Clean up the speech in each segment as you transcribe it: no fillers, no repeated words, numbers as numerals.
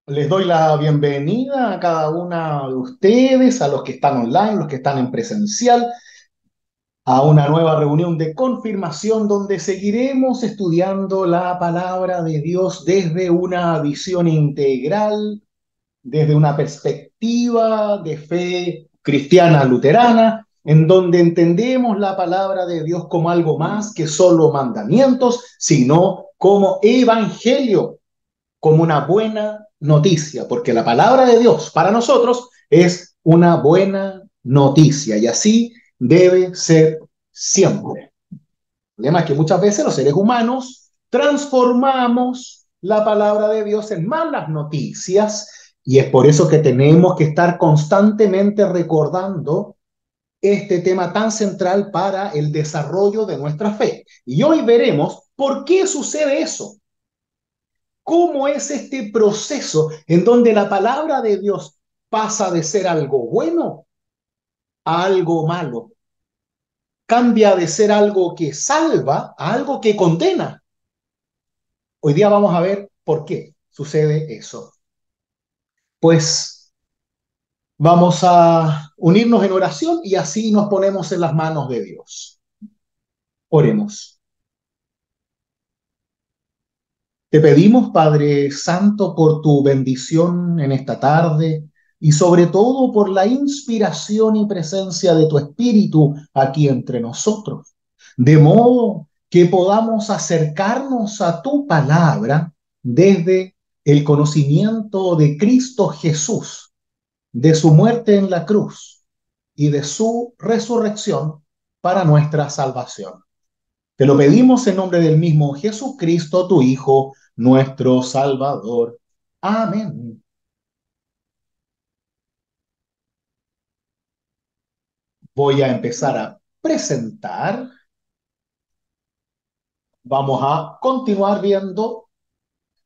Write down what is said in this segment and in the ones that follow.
Les doy la bienvenida a cada una de ustedes, a los que están online, los que están en presencial, a una nueva reunión de confirmación donde seguiremos estudiando la palabra de Dios desde una visión integral, desde una perspectiva de fe cristiana luterana, en donde entendemos la palabra de Dios como algo más que solo mandamientos, sino como evangelio, como una buena noticia, porque la palabra de Dios para nosotros es una buena noticia y así debe ser siempre. El problema es que muchas veces los seres humanos transformamos la palabra de Dios en malas noticias y es por eso que tenemos que estar constantemente recordando este tema tan central para el desarrollo de nuestra fe. Y hoy veremos por qué sucede eso. ¿Cómo es este proceso en donde la palabra de Dios pasa de ser algo bueno a algo malo? Cambia de ser algo que salva a algo que condena. Hoy día vamos a ver por qué sucede eso. Pues vamos a unirnos en oración y así nos ponemos en las manos de Dios. Oremos. Te pedimos, Padre Santo, por tu bendición en esta tarde y sobre todo por la inspiración y presencia de tu Espíritu aquí entre nosotros, de modo que podamos acercarnos a tu palabra desde el conocimiento de Cristo Jesús, de su muerte en la cruz y de su resurrección para nuestra salvación. Te lo pedimos en nombre del mismo Jesucristo, tu Hijo, nuestro Salvador. Amén. Voy a empezar a presentar. Vamos a continuar viendo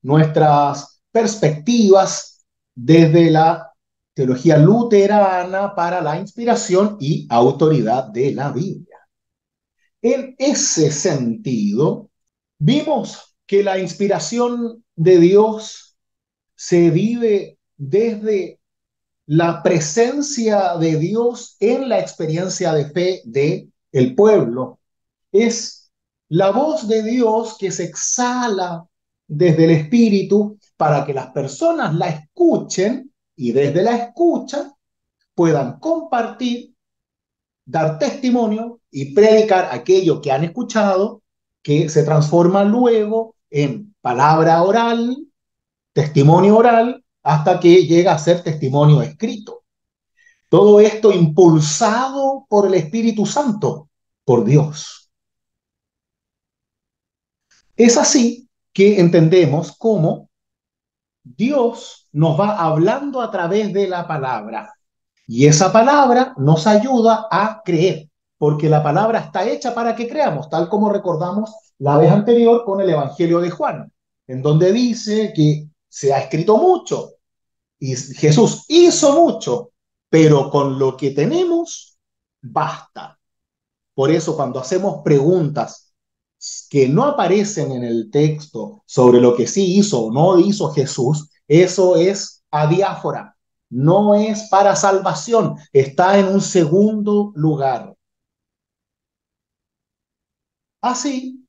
nuestras perspectivas desde la teología luterana para la inspiración y autoridad de la Biblia. En ese sentido, vimos que la inspiración de Dios se vive desde la presencia de Dios en la experiencia de fe de el pueblo. Es la voz de Dios que se exhala desde el Espíritu para que las personas la escuchen y desde la escucha puedan compartir, dar testimonio y predicar aquello que han escuchado, que se transforma luego en palabra oral, testimonio oral, hasta que llega a ser testimonio escrito. Todo esto impulsado por el Espíritu Santo, por Dios. Es así que entendemos cómo Dios nos va hablando a través de la palabra. Y esa palabra nos ayuda a creer, porque la palabra está hecha para que creamos, tal como recordamos la vez anterior con el Evangelio de Juan, en donde dice que se ha escrito mucho y Jesús hizo mucho, pero con lo que tenemos basta. Por eso cuando hacemos preguntas que no aparecen en el texto sobre lo que sí hizo o no hizo Jesús, eso es adiáfora, no es para salvación, está en un segundo lugar. Así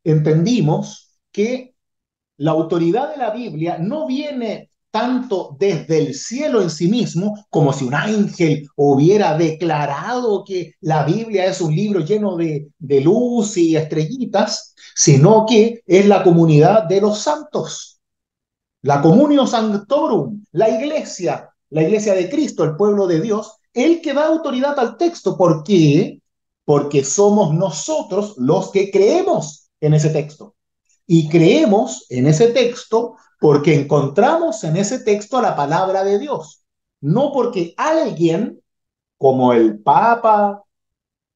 entendimos que la autoridad de la Biblia no viene tanto desde el cielo en sí mismo, como si un ángel hubiera declarado que la Biblia es un libro lleno de luz y estrellitas, sino que es la comunidad de los santos, la communio sanctorum, la iglesia de Cristo, el pueblo de Dios, el que da autoridad al texto. ¿Por qué? Porque somos nosotros los que creemos en ese texto. Y creemos en ese texto porque encontramos en ese texto la palabra de Dios. No porque alguien, como el papa,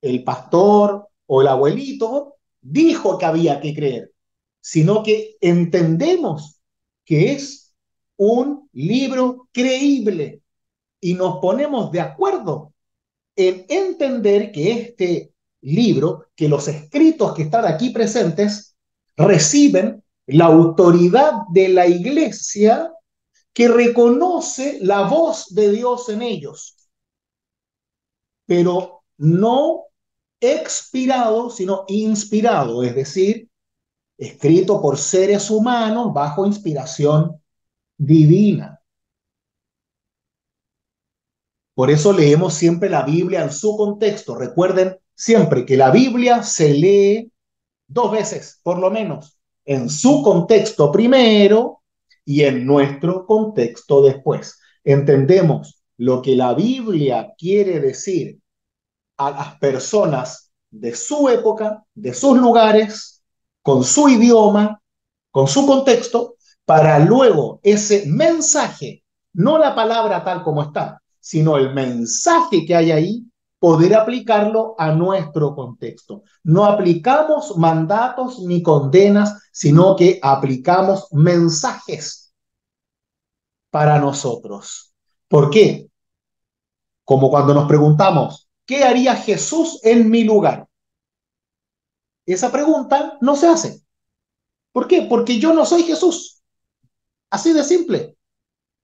el pastor o el abuelito, dijo que había que creer, sino que entendemos que es un libro creíble y nos ponemos de acuerdo en entender que este libro, que los escritos que están aquí presentes, reciben la autoridad de la iglesia que reconoce la voz de Dios en ellos, pero no expirado, sino inspirado, es decir, escrito por seres humanos bajo inspiración divina. Por eso leemos siempre la Biblia en su contexto. Recuerden siempre que la Biblia se lee dos veces, por lo menos, en su contexto primero y en nuestro contexto después. Entendemos lo que la Biblia quiere decir a las personas de su época, de sus lugares, con su idioma, con su contexto, para luego ese mensaje, no la palabra tal como está, sino el mensaje que hay ahí, poder aplicarlo a nuestro contexto. No aplicamos mandatos ni condenas, sino que aplicamos mensajes para nosotros. ¿Por qué? Como cuando nos preguntamos, ¿qué haría Jesús en mi lugar? Esa pregunta no se hace. ¿Por qué? Porque yo no soy Jesús. Así de simple.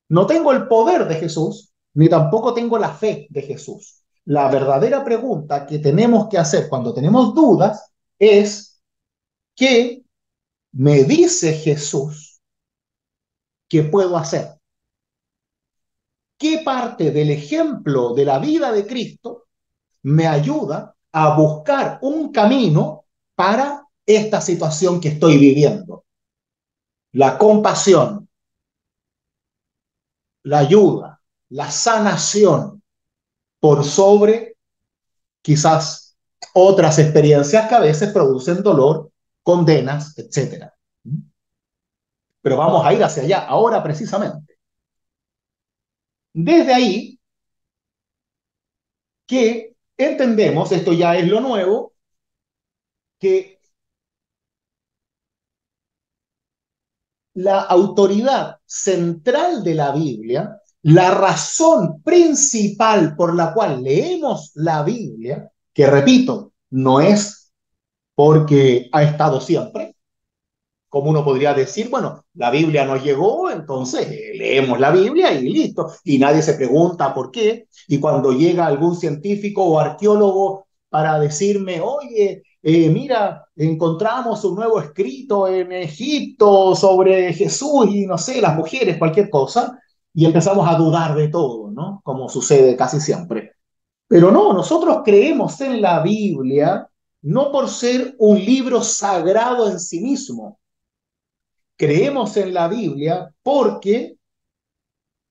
No tengo el poder de Jesús, ni tampoco tengo la fe de Jesús. La verdadera pregunta que tenemos que hacer cuando tenemos dudas es, ¿qué me dice Jesús que puedo hacer? ¿Qué parte del ejemplo de la vida de Cristo me ayuda a buscar un camino para esta situación que estoy viviendo? La compasión, la ayuda, la sanación, por sobre quizás otras experiencias que a veces producen dolor, condenas, etcétera. Pero vamos a ir hacia allá ahora precisamente. Desde ahí que entendemos, esto ya es lo nuevo, que la autoridad central de la Biblia, la razón principal por la cual leemos la Biblia, que repito, no es porque ha estado siempre, como uno podría decir, bueno, la Biblia nos llegó, entonces leemos la Biblia y listo, y nadie se pregunta por qué, y cuando llega algún científico o arqueólogo para decirme, oye, mira, encontramos un nuevo escrito en Egipto sobre Jesús y no sé, las mujeres, cualquier cosa, y empezamos a dudar de todo, ¿no? Como sucede casi siempre. Pero no, nosotros creemos en la Biblia no por ser un libro sagrado en sí mismo. Creemos en la Biblia porque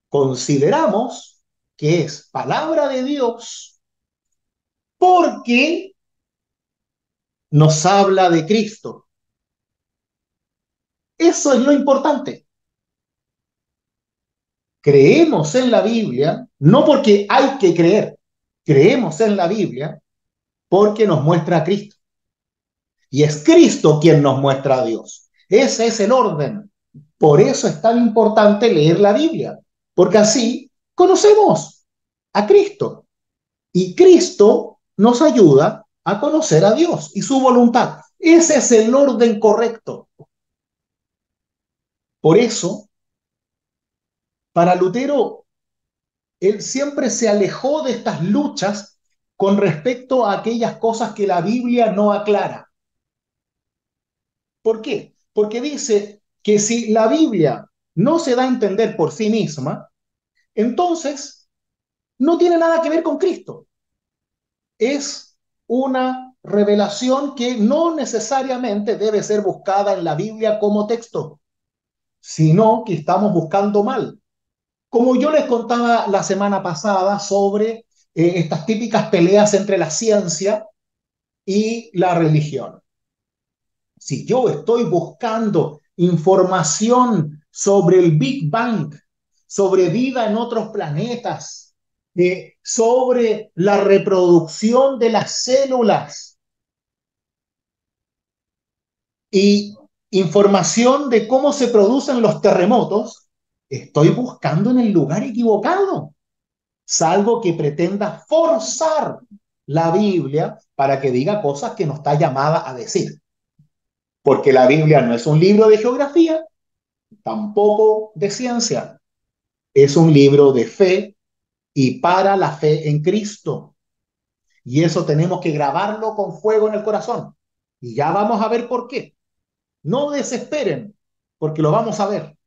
consideramos que es palabra de Dios, porque nos habla de Cristo. Eso es lo importante. Creemos en la Biblia no porque hay que creer, creemos en la Biblia porque nos muestra a Cristo. Y es Cristo quien nos muestra a Dios. Ese es el orden. Por eso es tan importante leer la Biblia, porque así conocemos a Cristo. Y Cristo nos ayuda a conocer a Dios y su voluntad. Ese es el orden correcto. Por eso, para Lutero, él siempre se alejó de estas luchas con respecto a aquellas cosas que la Biblia no aclara. ¿Por qué? Porque dice que si la Biblia no se da a entender por sí misma, entonces no tiene nada que ver con Cristo. Es una revelación que no necesariamente debe ser buscada en la Biblia como texto, sino que estamos buscando mal. Como yo les contaba la semana pasada sobre estas típicas peleas entre la ciencia y la religión. Si yo estoy buscando información sobre el Big Bang, sobre vida en otros planetas, sobre la reproducción de las células y información de cómo se producen los terremotos, estoy buscando en el lugar equivocado, salvo que pretenda forzar la Biblia para que diga cosas que no está llamada a decir. porque la Biblia no es un libro de geografía, tampoco de ciencia, es un libro de fe y para la fe en Cristo. Y eso tenemos que grabarlo con fuego en el corazón. Y ya vamos a ver por qué. No desesperen, porque lo vamos a ver.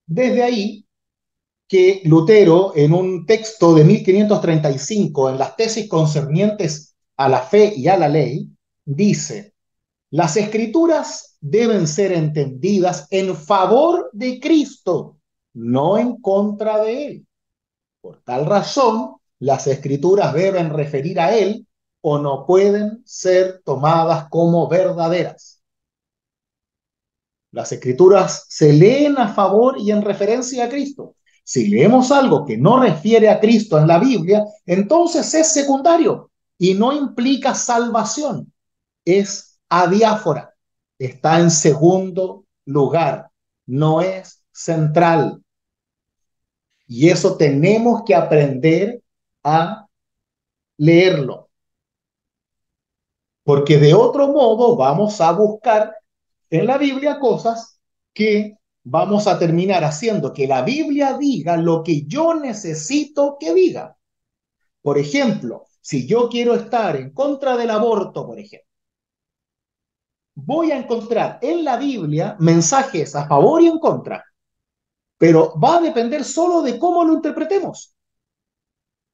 Desde ahí que Lutero, en un texto de 1535, en las tesis concernientes a la fe y a la ley, dice, las escrituras deben ser entendidas en favor de Cristo, no en contra de él. Por tal razón, las escrituras deben referir a él o no pueden ser tomadas como verdaderas. Las escrituras se leen a favor y en referencia a Cristo. Si leemos algo que no refiere a Cristo en la Biblia, entonces es secundario y no implica salvación. Es adiáfora. Está en segundo lugar. No es central. Y eso tenemos que aprender a leerlo. Porque de otro modo vamos a buscar en la Biblia cosas que vamos a terminar haciendo que la Biblia diga lo que yo necesito que diga. Por ejemplo, si yo quiero estar en contra del aborto, por ejemplo, voy a encontrar en la Biblia mensajes a favor y en contra, pero va a depender solo de cómo lo interpretemos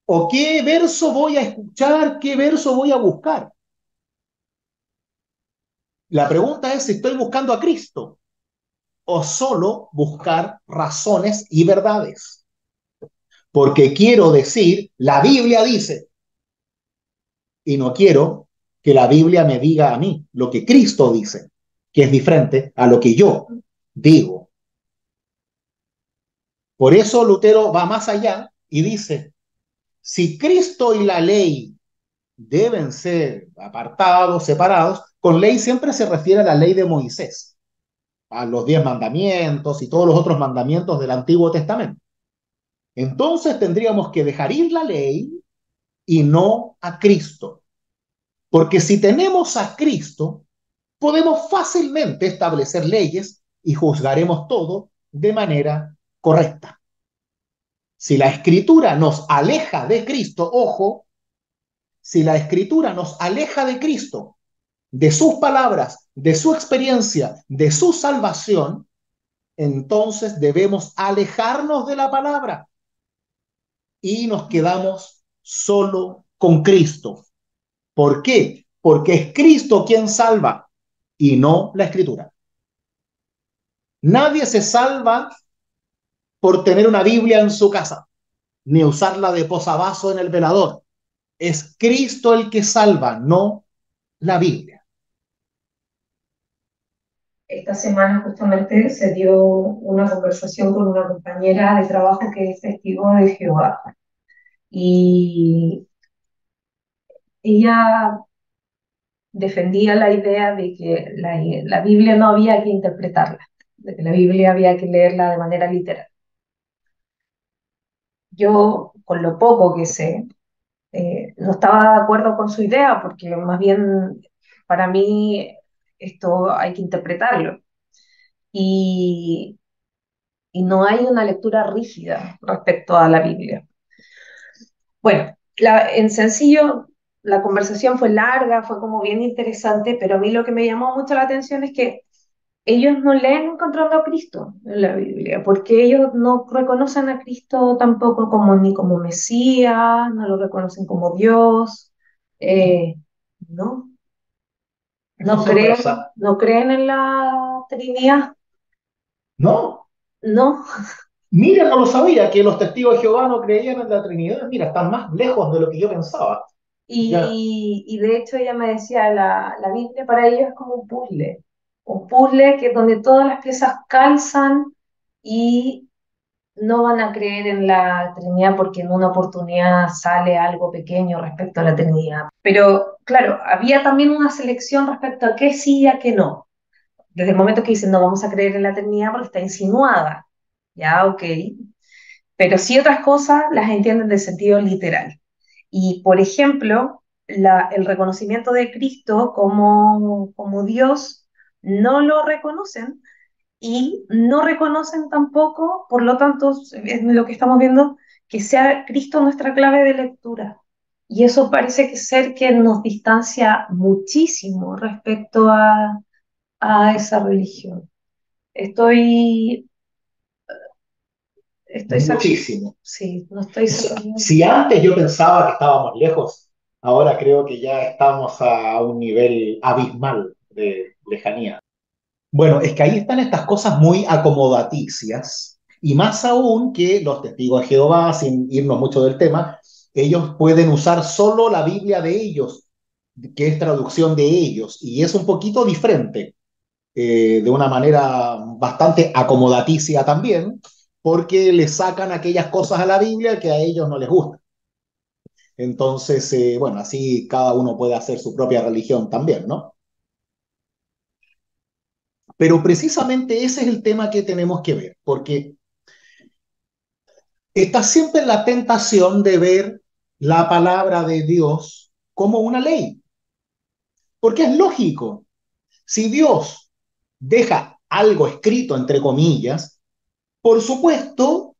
o qué verso voy a escuchar, qué verso voy a buscar. La pregunta es si estoy buscando a Cristo o solo buscar razones y verdades. Porque quiero decir, la Biblia dice, y no quiero que la Biblia me diga a mí lo que Cristo dice, que es diferente a lo que yo digo. Por eso Lutero va más allá y dice, si Cristo y la ley deben ser apartados, separados, con ley siempre se refiere a la ley de Moisés, a los 10 mandamientos y todos los otros mandamientos del Antiguo Testamento. Entonces tendríamos que dejar ir la ley y no a Cristo. Porque si tenemos a Cristo, podemos fácilmente establecer leyes y juzgaremos todo de manera correcta. Si la escritura nos aleja de Cristo, ojo, si la escritura nos aleja de Cristo, de sus palabras, de su experiencia, de su salvación, entonces debemos alejarnos de la palabra y nos quedamos solo con Cristo. ¿Por qué? Porque es Cristo quien salva y no la escritura. Nadie se salva por tener una Biblia en su casa, ni usarla de posavasos en el velador. Es Cristo el que salva, no la Biblia. Esta semana justamente se dio una conversación con una compañera de trabajo que es testigo de Jehová y ella defendía la idea de que la Biblia no había que interpretarla, de que la Biblia había que leerla de manera literal. Yo, con lo poco que sé, no estaba de acuerdo con su idea porque más bien para mí esto hay que interpretarlo. Y, y no hay una lectura rígida respecto a la Biblia. Bueno, en sencillo, la conversación fue larga, fue como bien interesante, pero a mí lo que me llamó mucho la atención es que ellos no leen encontrando a Cristo en la Biblia, porque ellos no reconocen a Cristo tampoco como ni como Mesías, no lo reconocen como Dios, eh, no, Oh, sorpresa. no creen en la Trinidad, No, no. mira, no lo sabía, que los testigos de Jehová no creían en la Trinidad. Mira, están más lejos de lo que yo pensaba. Ya, Y de hecho ella me decía, la Biblia para ellos es como un puzzle que donde todas las piezas calzan y no van a creer en la Trinidad porque en una oportunidad sale algo pequeño respecto a la Trinidad. Pero claro, había también una selección respecto a qué sí y a qué no. Desde el momento que dicen no vamos a creer en la Trinidad porque está insinuada, ya, ok, pero sí otras cosas las entienden de sentido literal. Y, por ejemplo, el reconocimiento de Cristo como Dios no lo reconocen y no reconocen tampoco, por lo tanto, es lo que estamos viendo, que sea Cristo nuestra clave de lectura. Y eso parece que ser que nos distancia muchísimo respecto a esa religión. Estoy, estoy sacando, Muchísimo. sí, no estoy O sea, sacando. si antes yo pensaba que estábamos lejos, ahora creo que ya estamos a un nivel abismal de lejanía. Bueno, es que ahí están estas cosas muy acomodaticias, y más aún que los testigos de Jehová, sin irnos mucho del tema, ellos pueden usar solo la Biblia de ellos, que es traducción de ellos, y es un poquito diferente, de una manera bastante acomodaticia también, porque le sacan aquellas cosas a la Biblia que a ellos no les gustan. Entonces, bueno, así cada uno puede hacer su propia religión también, ¿no? Pero precisamente ese es el tema que tenemos que ver, porque está siempre la tentación de ver la palabra de Dios como una ley, porque es lógico. Si Dios deja algo escrito, entre comillas, por supuesto,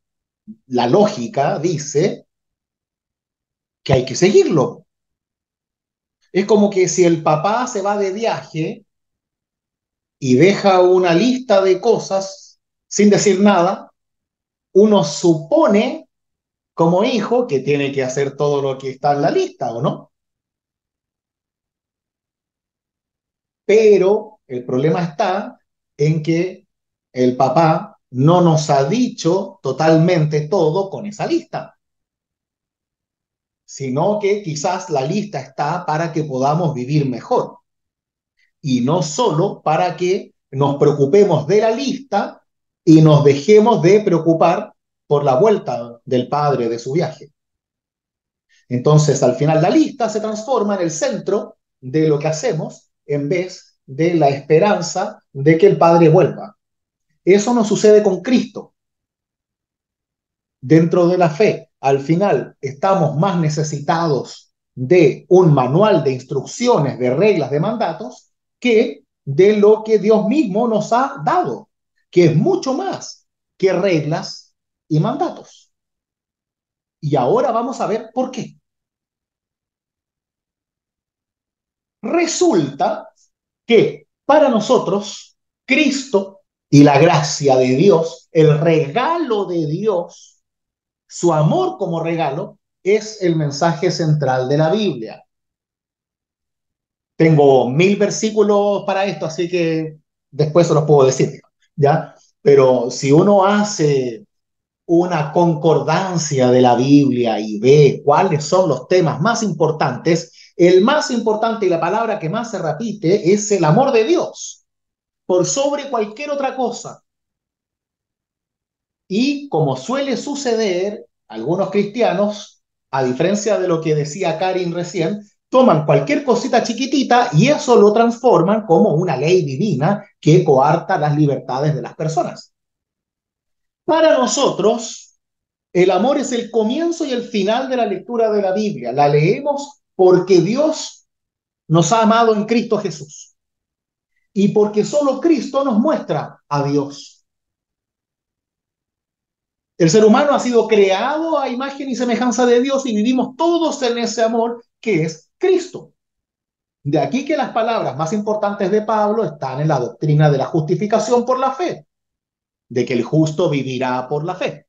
la lógica dice que hay que seguirlo. Es como que si el papá se va de viaje y deja una lista de cosas sin decir nada, uno supone como hijo que tiene que hacer todo lo que está en la lista, ¿o no? Pero el problema está en que el papá no nos ha dicho totalmente todo con esa lista, sino que quizás la lista está para que podamos vivir mejor y no solo para que nos preocupemos de la lista y nos dejemos de preocupar por la vuelta del padre de su viaje. Entonces, al final, la lista se transforma en el centro de lo que hacemos en vez de la esperanza de que el padre vuelva. Eso no sucede con Cristo. Dentro de la fe, al final, estamos más necesitados de un manual de instrucciones, de reglas, de mandatos, que de lo que Dios mismo nos ha dado, que es mucho más que reglas y mandatos. Y ahora vamos a ver por qué. Resulta que para nosotros, Cristo y la gracia de Dios, el regalo de Dios, su amor como regalo, es el mensaje central de la Biblia. Tengo 1000 versículos para esto, así que después se los puedo decir, ¿ya? Pero si uno hace una concordancia de la Biblia y ve cuáles son los temas más importantes, el más importante y la palabra que más se repite es el amor de Dios por sobre cualquier otra cosa. Y como suele suceder, algunos cristianos, a diferencia de lo que decía Karin recién, toman cualquier cosita chiquitita y eso lo transforman como una ley divina que coarta las libertades de las personas. Para nosotros, el amor es el comienzo y el final de la lectura de la Biblia. La leemos porque Dios nos ha amado en Cristo Jesús y porque solo Cristo nos muestra a Dios. El ser humano ha sido creado a imagen y semejanza de Dios y vivimos todos en ese amor que es Cristo. De aquí que las palabras más importantes de Pablo están en la doctrina de la justificación por la fe, de que el justo vivirá por la fe.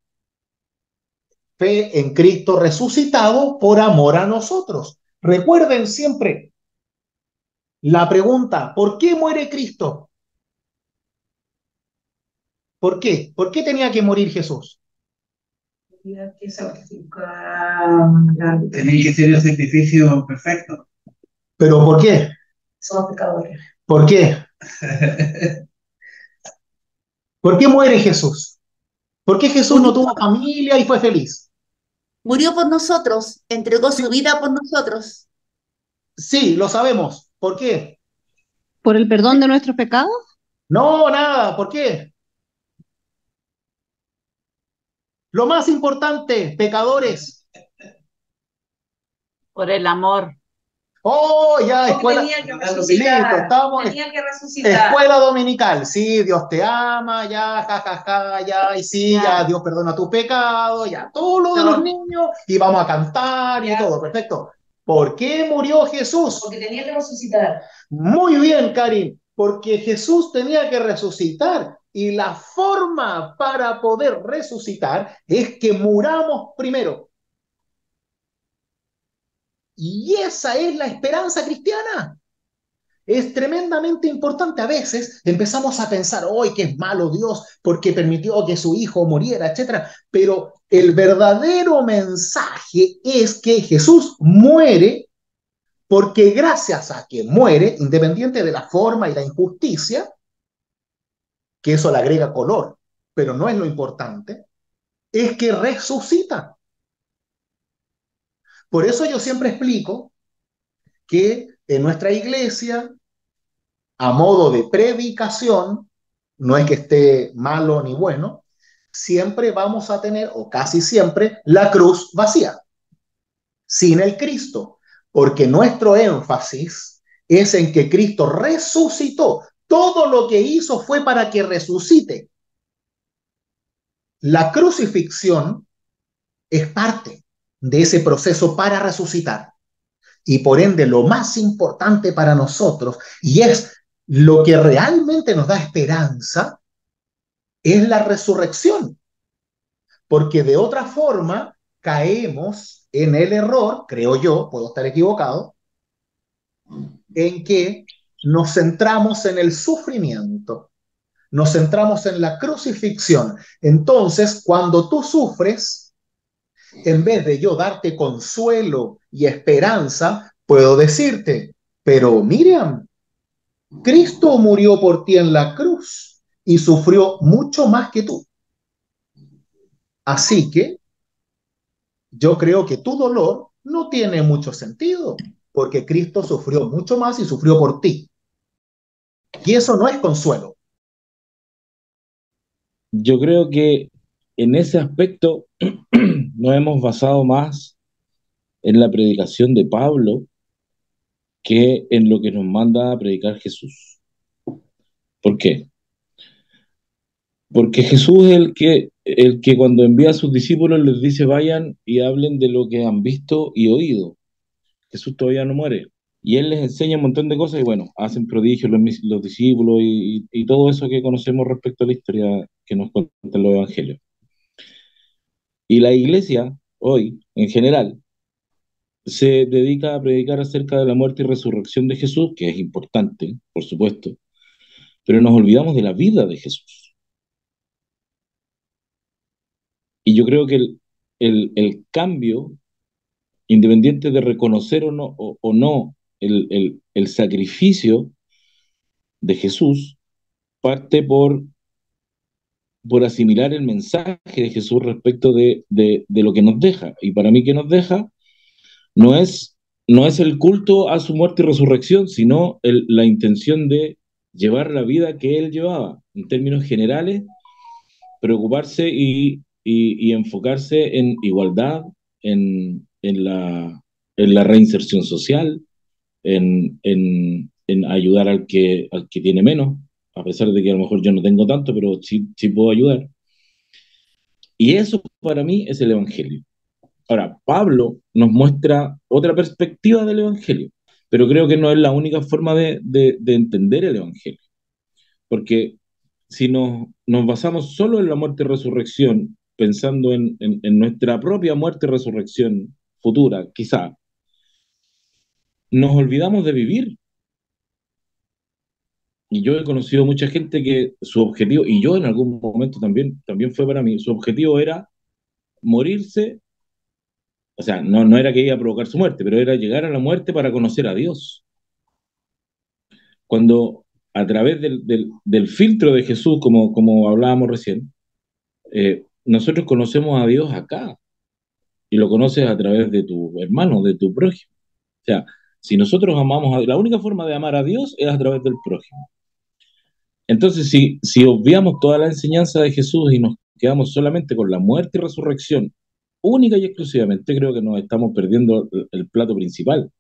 Fe en Cristo resucitado por amor a nosotros. Recuerden siempre la pregunta, ¿por qué muere Cristo? ¿Por qué? ¿Por qué tenía que morir Jesús? Tenía que ser el sacrificio perfecto. ¿Pero por qué? Somos pecadores. ¿Por qué? ¿Por qué muere Jesús? ¿Por qué Jesús no Murió, tuvo familia y fue feliz? murió por nosotros, entregó su vida por nosotros. Sí, lo sabemos. ¿Por qué? ¿Por el perdón de nuestros pecados? No, nada. ¿Por qué? Lo más importante, pecadores. Por el amor. Oh, ya, Porque escuela. tenía que Listo, resucitar, estamos. tenía que resucitar. Escuela dominical, sí, Dios te ama, ya, jajaja, ya, y sí, ya, Ya, Dios perdona tu pecado, ya, todo lo de los no, niños, y vamos a cantar y ya, todo, perfecto. ¿Por qué murió Jesús? porque tenía que resucitar. Muy bien, Karin, porque Jesús tenía que resucitar, y la forma para poder resucitar es que muramos primero. Y esa es la esperanza cristiana. Es tremendamente importante. A veces empezamos a pensar, hoy que es malo Dios porque permitió que su hijo muriera, etcétera. Pero el verdadero mensaje es que Jesús muere porque gracias a que muere, independiente de la forma y la injusticia, que eso le agrega color, pero no es lo importante, es que resucita. Por eso yo siempre explico que en nuestra iglesia, a modo de predicación, no es que esté malo ni bueno, siempre vamos a tener, o casi siempre, la cruz vacía, sin el Cristo, porque nuestro énfasis es en que Cristo resucitó. Todo lo que hizo fue para que resucite. La crucifixión es parte de ese proceso para resucitar. Y por ende, lo más importante para nosotros, y es lo que realmente nos da esperanza, es la resurrección, porque de otra forma caemos en el error, creo yo, puedo estar equivocado, en que nos centramos en el sufrimiento, nos centramos en la crucifixión. Entonces, cuando tú sufres, en vez de yo darte consuelo y esperanza, puedo decirte, pero Miriam, Cristo murió por ti en la cruz y sufrió mucho más que tú. Así que yo creo que tu dolor no tiene mucho sentido, porque Cristo sufrió mucho más y sufrió por ti. Y eso no es consuelo. Yo creo que en ese aspecto nos hemos basado más en la predicación de Pablo que en lo que nos manda a predicar Jesús. ¿Por qué? Porque Jesús es el que cuando envía a sus discípulos les dice vayan y hablen de lo que han visto y oído. Jesús todavía no muere. Y él les enseña un montón de cosas y bueno, hacen prodigios los discípulos y todo eso que conocemos respecto a la historia que nos cuentan los evangelios. Y la iglesia, hoy, en general, se dedica a predicar acerca de la muerte y resurrección de Jesús, que es importante, por supuesto, pero nos olvidamos de la vida de Jesús. Y yo creo que el cambio, independiente de reconocer o no el sacrificio de Jesús, parte por asimilar el mensaje de Jesús respecto de lo que nos deja. Y para mí que nos deja no es, no es el culto a su muerte y resurrección, sino la intención de llevar la vida que él llevaba, en términos generales, preocuparse y enfocarse en igualdad, en la reinserción social, en ayudar al que tiene menos, a pesar de que a lo mejor yo no tengo tanto, pero sí puedo ayudar. Y eso para mí es el Evangelio. Ahora, Pablo nos muestra otra perspectiva del Evangelio, pero creo que no es la única forma de entender el Evangelio, porque si nos basamos solo en la muerte y resurrección, pensando en nuestra propia muerte y resurrección futura, quizá, nos olvidamos de vivir. Y yo he conocido mucha gente que su objetivo, y yo en algún momento también fue para mí, su objetivo era morirse, o sea, no era que iba a provocar su muerte, pero era llegar a la muerte para conocer a Dios. Cuando a través del filtro de Jesús, como hablábamos recién, nosotros conocemos a Dios acá y lo conoces a través de tu hermano, de tu prójimo. O sea, si nosotros amamos la única forma de amar a Dios es a través del prójimo. Entonces, si obviamos toda la enseñanza de Jesús y nos quedamos solamente con la muerte y resurrección, única y exclusivamente, creo que nos estamos perdiendo el plato principal.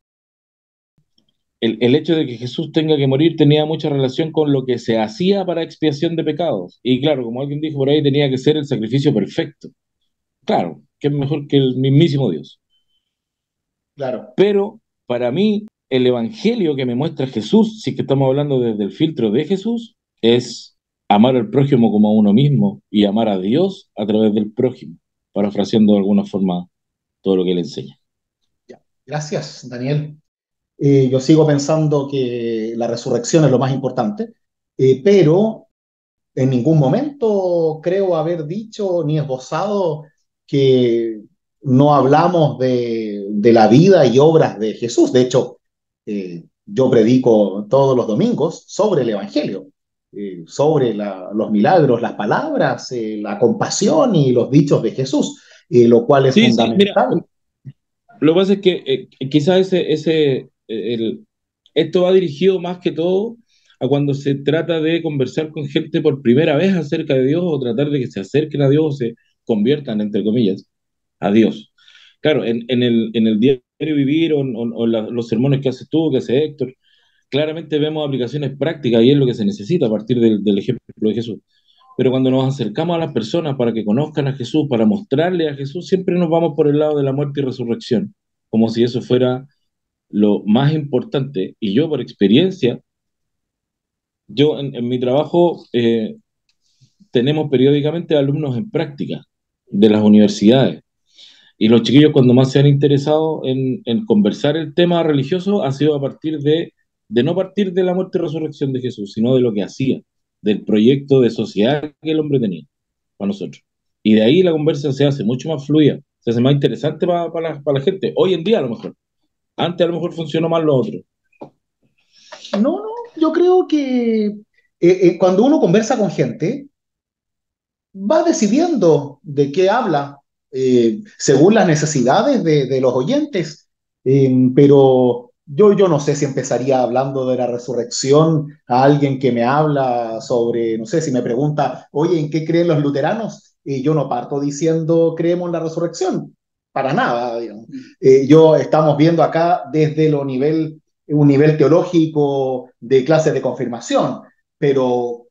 el hecho de que Jesús tenga que morir tenía mucha relación con lo que se hacía para expiación de pecados. Y claro, como alguien dijo por ahí, tenía que ser el sacrificio perfecto. Claro, que es mejor que el mismísimo Dios. Claro. Pero para mí, el evangelio que me muestra Jesús, si es que estamos hablando desde el filtro de Jesús, es amar al prójimo como a uno mismo y amar a Dios a través del prójimo, parafraseando de alguna forma todo lo que él enseña. Ya. Gracias, Daniel. Yo sigo pensando que la resurrección es lo más importante, pero en ningún momento creo haber dicho ni esbozado que no hablamos de la vida y obras de Jesús. De hecho, yo predico todos los domingos sobre el Evangelio, sobre los milagros, las palabras, la compasión y los dichos de Jesús, lo cual es Sí, sí, mira, fundamental. lo que pasa es que quizás esto va dirigido más que todo a cuando se trata de conversar con gente por primera vez acerca de Dios o tratar de que se acerquen a Dios o se conviertan, entre comillas, a Dios. Claro, en el diario vivir o los sermones que haces tú, que hace Héctor, claramente vemos aplicaciones prácticas y es lo que se necesita a partir del ejemplo de Jesús. Pero cuando nos acercamos a las personas para que conozcan a Jesús, para mostrarle a Jesús, siempre nos vamos por el lado de la muerte y resurrección, como si eso fuera lo más importante. Y yo, por experiencia, yo en mi trabajo tenemos periódicamente alumnos en práctica de las universidades. Y los chiquillos cuando más se han interesado en conversar el tema religioso ha sido a partir de no partir de la muerte y resurrección de Jesús, sino de lo que hacía, del proyecto de sociedad que el hombre tenía para nosotros. Y de ahí la conversa se hace mucho más fluida, se hace más interesante para la gente. Hoy en día a lo mejor. Antes a lo mejor funcionó más lo otro. No, no, yo creo que cuando uno conversa con gente, va decidiendo de qué habla según las necesidades de los oyentes. Pero yo no sé si empezaría hablando de la resurrección a alguien que me habla sobre, no sé, si me pregunta, oye, ¿en qué creen los luteranos? Y yo no parto diciendo creemos en la resurrección, para nada, digamos. Estamos viendo acá desde un nivel teológico de clases de confirmación, pero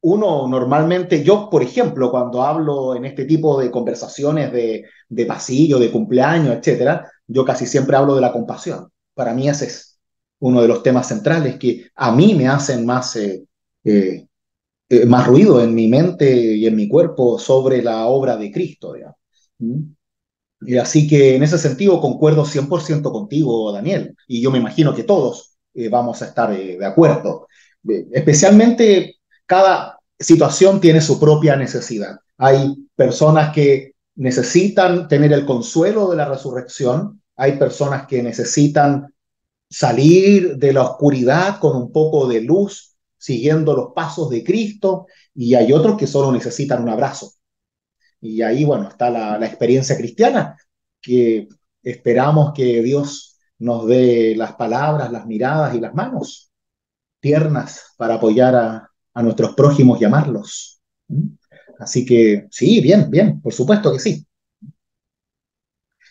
uno normalmente, yo por ejemplo, cuando hablo en este tipo de conversaciones de pasillo, de cumpleaños, etcétera, yo casi siempre hablo de la compasión. Para mí ese es uno de los temas centrales que a mí me hacen eh, más ruido en mi mente y en mi cuerpo sobre la obra de Cristo, digamos. ¿Mm? Y así que en ese sentido concuerdo 100% contigo, Daniel, y yo me imagino que todos vamos a estar de acuerdo. Especialmente cada situación tiene su propia necesidad. Hay personas que necesitan tener el consuelo de la resurrección, hay personas que necesitan salir de la oscuridad con un poco de luz, siguiendo los pasos de Cristo, y hay otros que solo necesitan un abrazo. Y ahí, bueno, está la experiencia cristiana, que esperamos que Dios nos dé las palabras, las miradas y las manos tiernas para apoyar a nuestros prójimos y amarlos. ¿Mm? Así que sí, bien, bien, por supuesto que sí.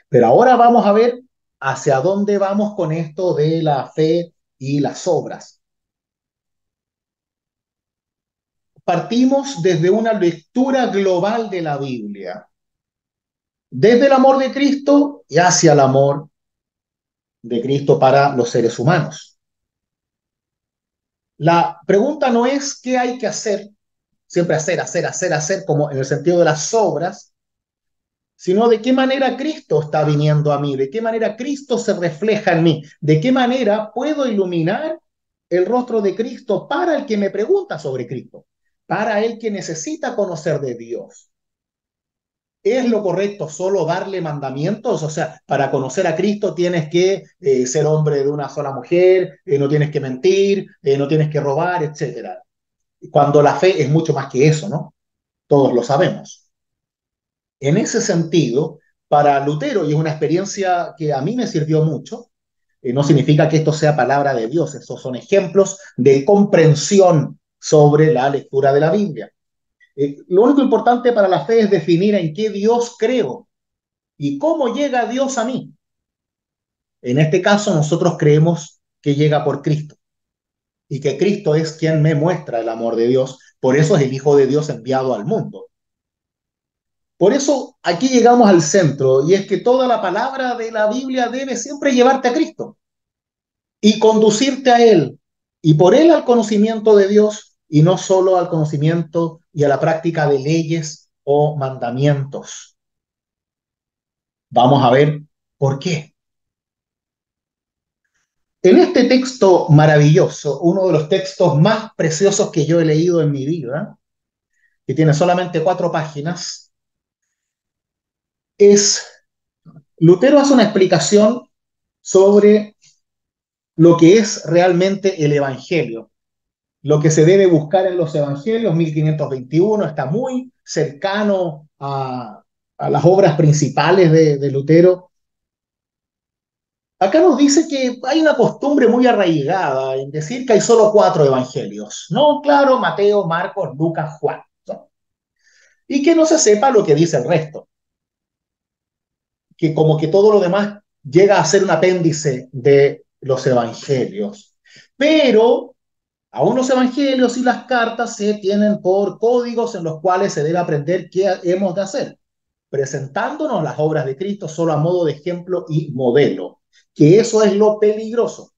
Pero ahora vamos a ver hacia dónde vamos con esto de la fe y las obras. Partimos desde una lectura global de la Biblia, desde el amor de Cristo y hacia el amor de Cristo para los seres humanos. La pregunta no es qué hay que hacer, siempre hacer, como en el sentido de las obras, sino de qué manera Cristo está viniendo a mí, de qué manera Cristo se refleja en mí, de qué manera puedo iluminar el rostro de Cristo para el que me pregunta sobre Cristo, para el que necesita conocer de Dios. ¿Es lo correcto solo darle mandamientos? O sea, para conocer a Cristo tienes que ser hombre de una sola mujer, no tienes que mentir, no tienes que robar, etcétera. Cuando la fe es mucho más que eso, ¿no? Todos lo sabemos. En ese sentido, para Lutero, y es una experiencia que a mí me sirvió mucho, no significa que esto sea palabra de Dios, estos son ejemplos de comprensión sobre la lectura de la Biblia. Lo único importante para la fe es definir en qué Dios creo y cómo llega Dios a mí. En este caso, nosotros creemos que llega por Cristo y que Cristo es quien me muestra el amor de Dios. Por eso es el Hijo de Dios enviado al mundo. Por eso aquí llegamos al centro, y es que toda la palabra de la Biblia debe siempre llevarte a Cristo y conducirte a Él, y por Él al conocimiento de Dios, y no solo al conocimiento y a la práctica de leyes o mandamientos. Vamos a ver por qué. En este texto maravilloso, uno de los textos más preciosos que yo he leído en mi vida, que tiene solamente 4 páginas, es Lutero hace una explicación sobre lo que es realmente el Evangelio, lo que se debe buscar en los Evangelios. 1521 está muy cercano a las obras principales de Lutero. Acá nos dice que hay una costumbre muy arraigada en decir que hay solo 4 evangelios, ¿no? Claro, Mateo, Marcos, Lucas, Juan, ¿no? Y que no se sepa lo que dice el resto, que como que todo lo demás llega a ser un apéndice de los evangelios. Pero aún los evangelios y las cartas se tienen por códigos en los cuales se debe aprender qué hemos de hacer, presentándonos las obras de Cristo solo a modo de ejemplo y modelo, que eso es lo peligroso.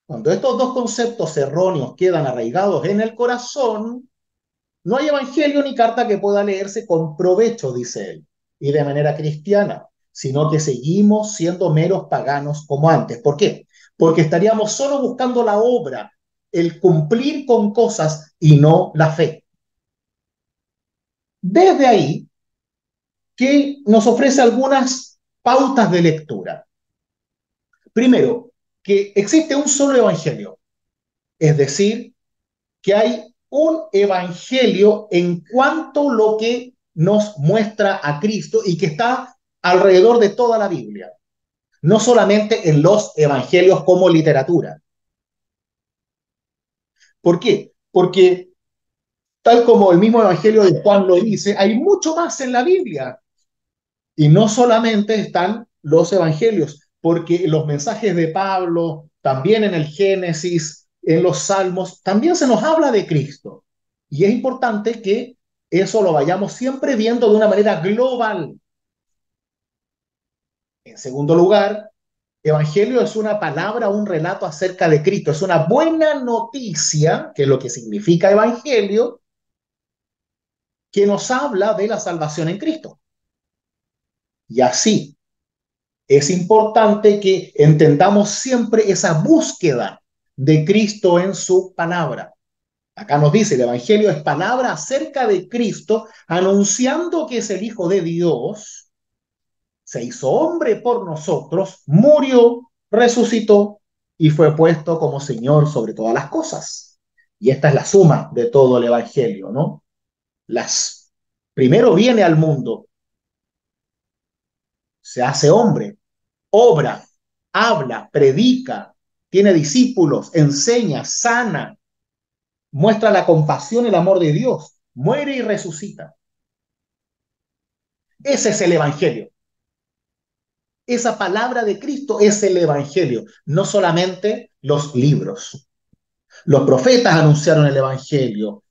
Cuando estos dos conceptos erróneos quedan arraigados en el corazón, no hay evangelio ni carta que pueda leerse con provecho, dice él, y de manera cristiana, sino que seguimos siendo meros paganos como antes. ¿Por qué? Porque estaríamos solo buscando la obra, el cumplir con cosas y no la fe. Desde ahí que nos ofrece algunas pautas de lectura. Primero, que existe un solo evangelio, es decir, que hay un evangelio en cuanto a lo que nos muestra a Cristo y que está alrededor de toda la Biblia, no solamente en los evangelios como literatura. ¿Por qué? Porque tal como el mismo evangelio de Juan lo dice, hay mucho más en la Biblia y no solamente están los evangelios, porque los mensajes de Pablo, también en el Génesis, en los Salmos, también se nos habla de Cristo. Y es importante que eso lo vayamos siempre viendo de una manera global. En segundo lugar, evangelio es una palabra, un relato acerca de Cristo. Es una buena noticia, que es lo que significa evangelio, que nos habla de la salvación en Cristo. Y así, es importante que entendamos siempre esa búsqueda de Cristo en su palabra. Acá nos dice, el Evangelio es palabra acerca de Cristo, anunciando que es el Hijo de Dios, se hizo hombre por nosotros, murió, resucitó y fue puesto como Señor sobre todas las cosas. Y esta es la suma de todo el Evangelio, ¿no? Primero viene al mundo, se hace hombre, obra, habla, predica, tiene discípulos, enseña, sana, muestra la compasión y el amor de Dios, muere y resucita. Ese es el Evangelio. Esa palabra de Cristo es el Evangelio, no solamente los libros. Los profetas anunciaron el Evangelio.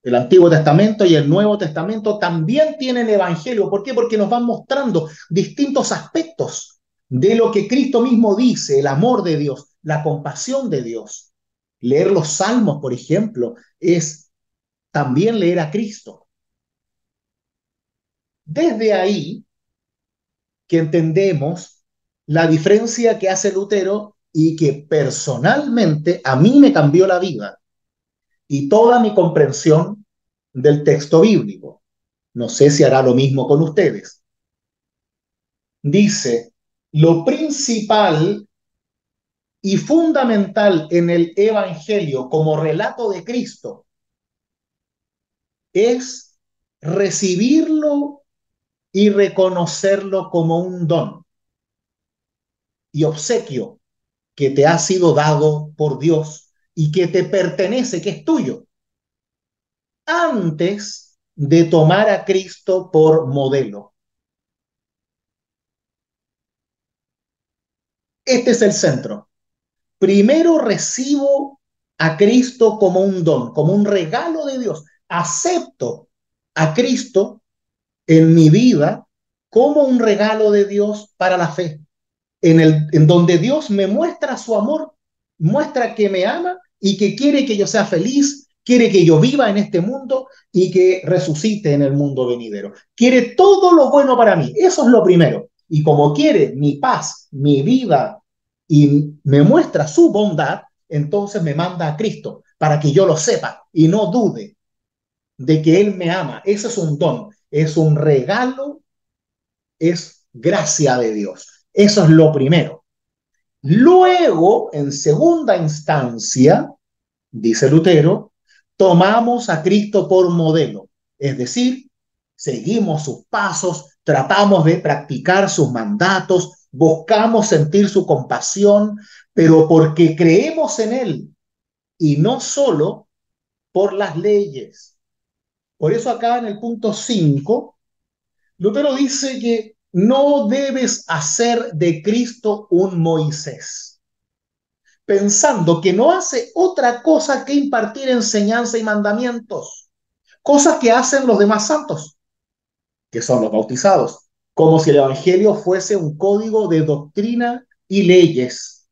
El Antiguo Testamento y el Nuevo Testamento también tienen Evangelio. ¿Por qué? Porque nos van mostrando distintos aspectos de lo que Cristo mismo dice, el amor de Dios, la compasión de Dios. Leer los Salmos, por ejemplo, es también leer a Cristo. Desde ahí que entendemos la diferencia que hace Lutero y que personalmente a mí me cambió la vida y toda mi comprensión del texto bíblico. No sé si hará lo mismo con ustedes. Dice, lo principal y fundamental en el Evangelio como relato de Cristo es recibirlo y reconocerlo como un don y obsequio que te ha sido dado por Dios y que te pertenece, que es tuyo, antes de tomar a Cristo por modelo. Este es el centro. Primero recibo a Cristo como un don, como un regalo de Dios. Acepto a Cristo en mi vida como un regalo de Dios para la fe, en donde Dios me muestra su amor, muestra que me ama y que quiere que yo sea feliz, quiere que yo viva en este mundo y que resucite en el mundo venidero. Quiere todo lo bueno para mí, eso es lo primero. Y como quiere mi paz, mi vida y me muestra su bondad, entonces me manda a Cristo para que yo lo sepa y no dude de que Él me ama. Ese es un don, es un regalo, es gracia de Dios. Eso es lo primero. Luego, en segunda instancia, dice Lutero, tomamos a Cristo por modelo, es decir, seguimos sus pasos, tratamos de practicar sus mandatos, buscamos sentir su compasión, pero porque creemos en Él y no solo por las leyes. Por eso acá en el punto 5, Lutero dice que no debes hacer de Cristo un Moisés, pensando que no hace otra cosa que impartir enseñanza y mandamientos, cosas que hacen los demás santos, que son los bautizados, como si el Evangelio fuese un código de doctrina y leyes.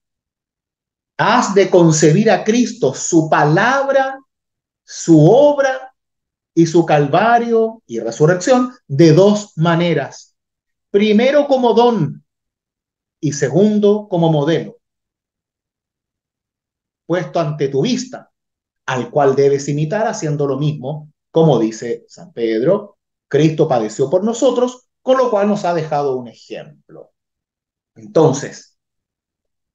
Has de concebir a Cristo, su palabra, su obra y su calvario y resurrección de dos maneras. Primero como don y segundo como modelo, puesto ante tu vista, al cual debes imitar haciendo lo mismo, como dice San Pedro, Cristo padeció por nosotros, con lo cual nos ha dejado un ejemplo. Entonces,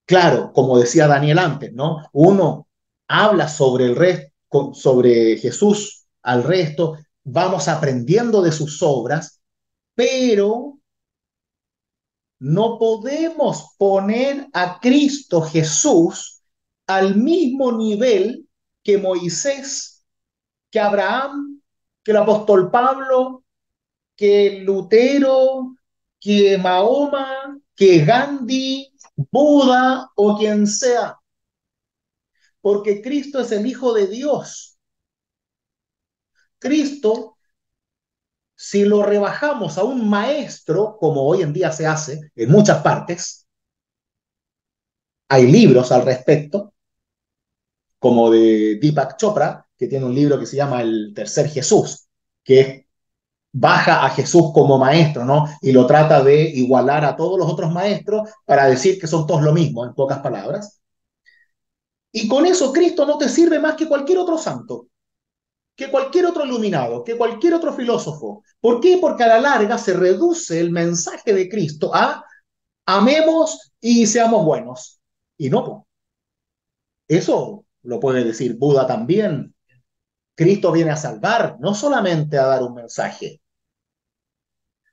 claro, como decía Daniel antes, ¿no? Uno habla sobre el resto, sobre Jesús al resto, vamos aprendiendo de sus obras, pero no podemos poner a Cristo Jesús al mismo nivel que Moisés, que Abraham, que el apóstol Pablo, que Lutero, que Mahoma, que Gandhi, Buda o quien sea, porque Cristo es el Hijo de Dios. Cristo, si lo rebajamos a un maestro, como hoy en día se hace en muchas partes, hay libros al respecto, como de Deepak Chopra, que tiene un libro que se llama El Tercer Jesús, que baja a Jesús como maestro, ¿no? Y lo trata de igualar a todos los otros maestros para decir que son todos lo mismo, en pocas palabras. Y con eso Cristo no te sirve más que cualquier otro santo, que cualquier otro iluminado, que cualquier otro filósofo. ¿Por qué? Porque a la larga se reduce el mensaje de Cristo a amemos y seamos buenos. Y no, eso lo puede decir Buda también. Cristo viene a salvar, no solamente a dar un mensaje.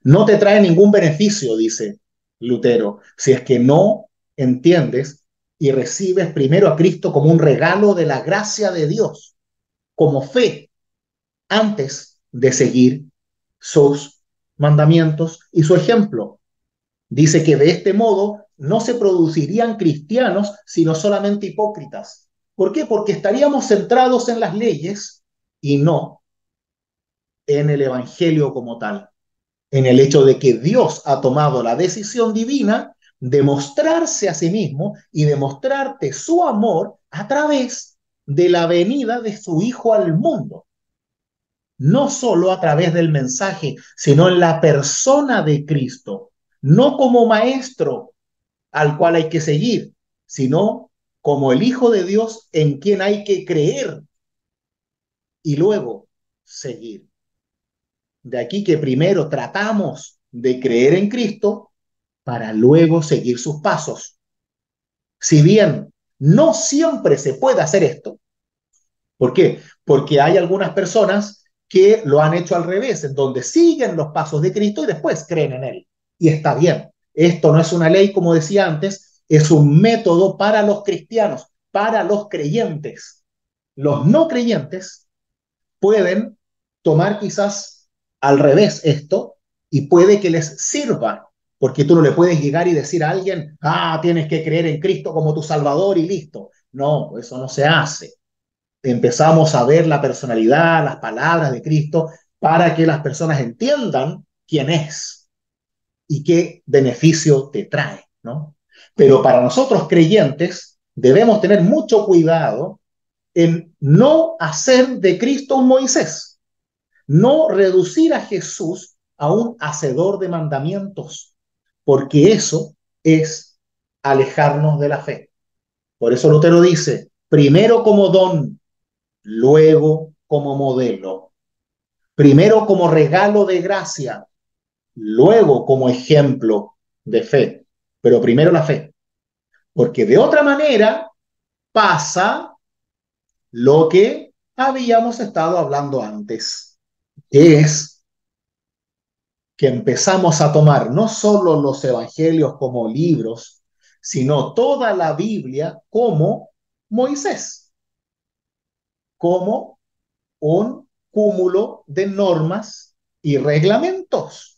No te trae ningún beneficio, dice Lutero, si es que no entiendes y recibes primero a Cristo como un regalo de la gracia de Dios, como fe, antes de seguir sus mandamientos y su ejemplo. Dice que de este modo no se producirían cristianos, sino solamente hipócritas. ¿Por qué? Porque estaríamos centrados en las leyes y no en el Evangelio como tal, en el hecho de que Dios ha tomado la decisión divina de mostrarse a sí mismo y de mostrarte su amor a través de la venida de su Hijo al mundo. No solo a través del mensaje, sino en la persona de Cristo, no como maestro al cual hay que seguir, sino como el Hijo de Dios en quien hay que creer y luego seguir. De aquí que primero tratamos de creer en Cristo para luego seguir sus pasos. Si bien no siempre se puede hacer esto, ¿por qué? Porque hay algunas personas que lo han hecho al revés, en donde siguen los pasos de Cristo y después creen en Él. Y está bien. Esto no es una ley, como decía antes, es un método para los cristianos, para los creyentes. Los no creyentes pueden tomar quizás al revés esto y puede que les sirva porque tú no le puedes llegar y decir a alguien, tienes que creer en Cristo como tu Salvador y listo. No, eso no se hace. Empezamos a ver la personalidad, las palabras de Cristo para que las personas entiendan quién es y qué beneficio te trae, ¿no? Pero para nosotros creyentes debemos tener mucho cuidado en no hacer de Cristo un Moisés, no reducir a Jesús a un hacedor de mandamientos, porque eso es alejarnos de la fe. Por eso Lutero dice, primero como don, luego como modelo, primero como regalo de gracia, luego como ejemplo de fe, pero primero la fe, porque de otra manera pasa lo que habíamos estado hablando antes, que es que empezamos a tomar no solo los evangelios como libros, sino toda la Biblia como Moisés, como un cúmulo de normas y reglamentos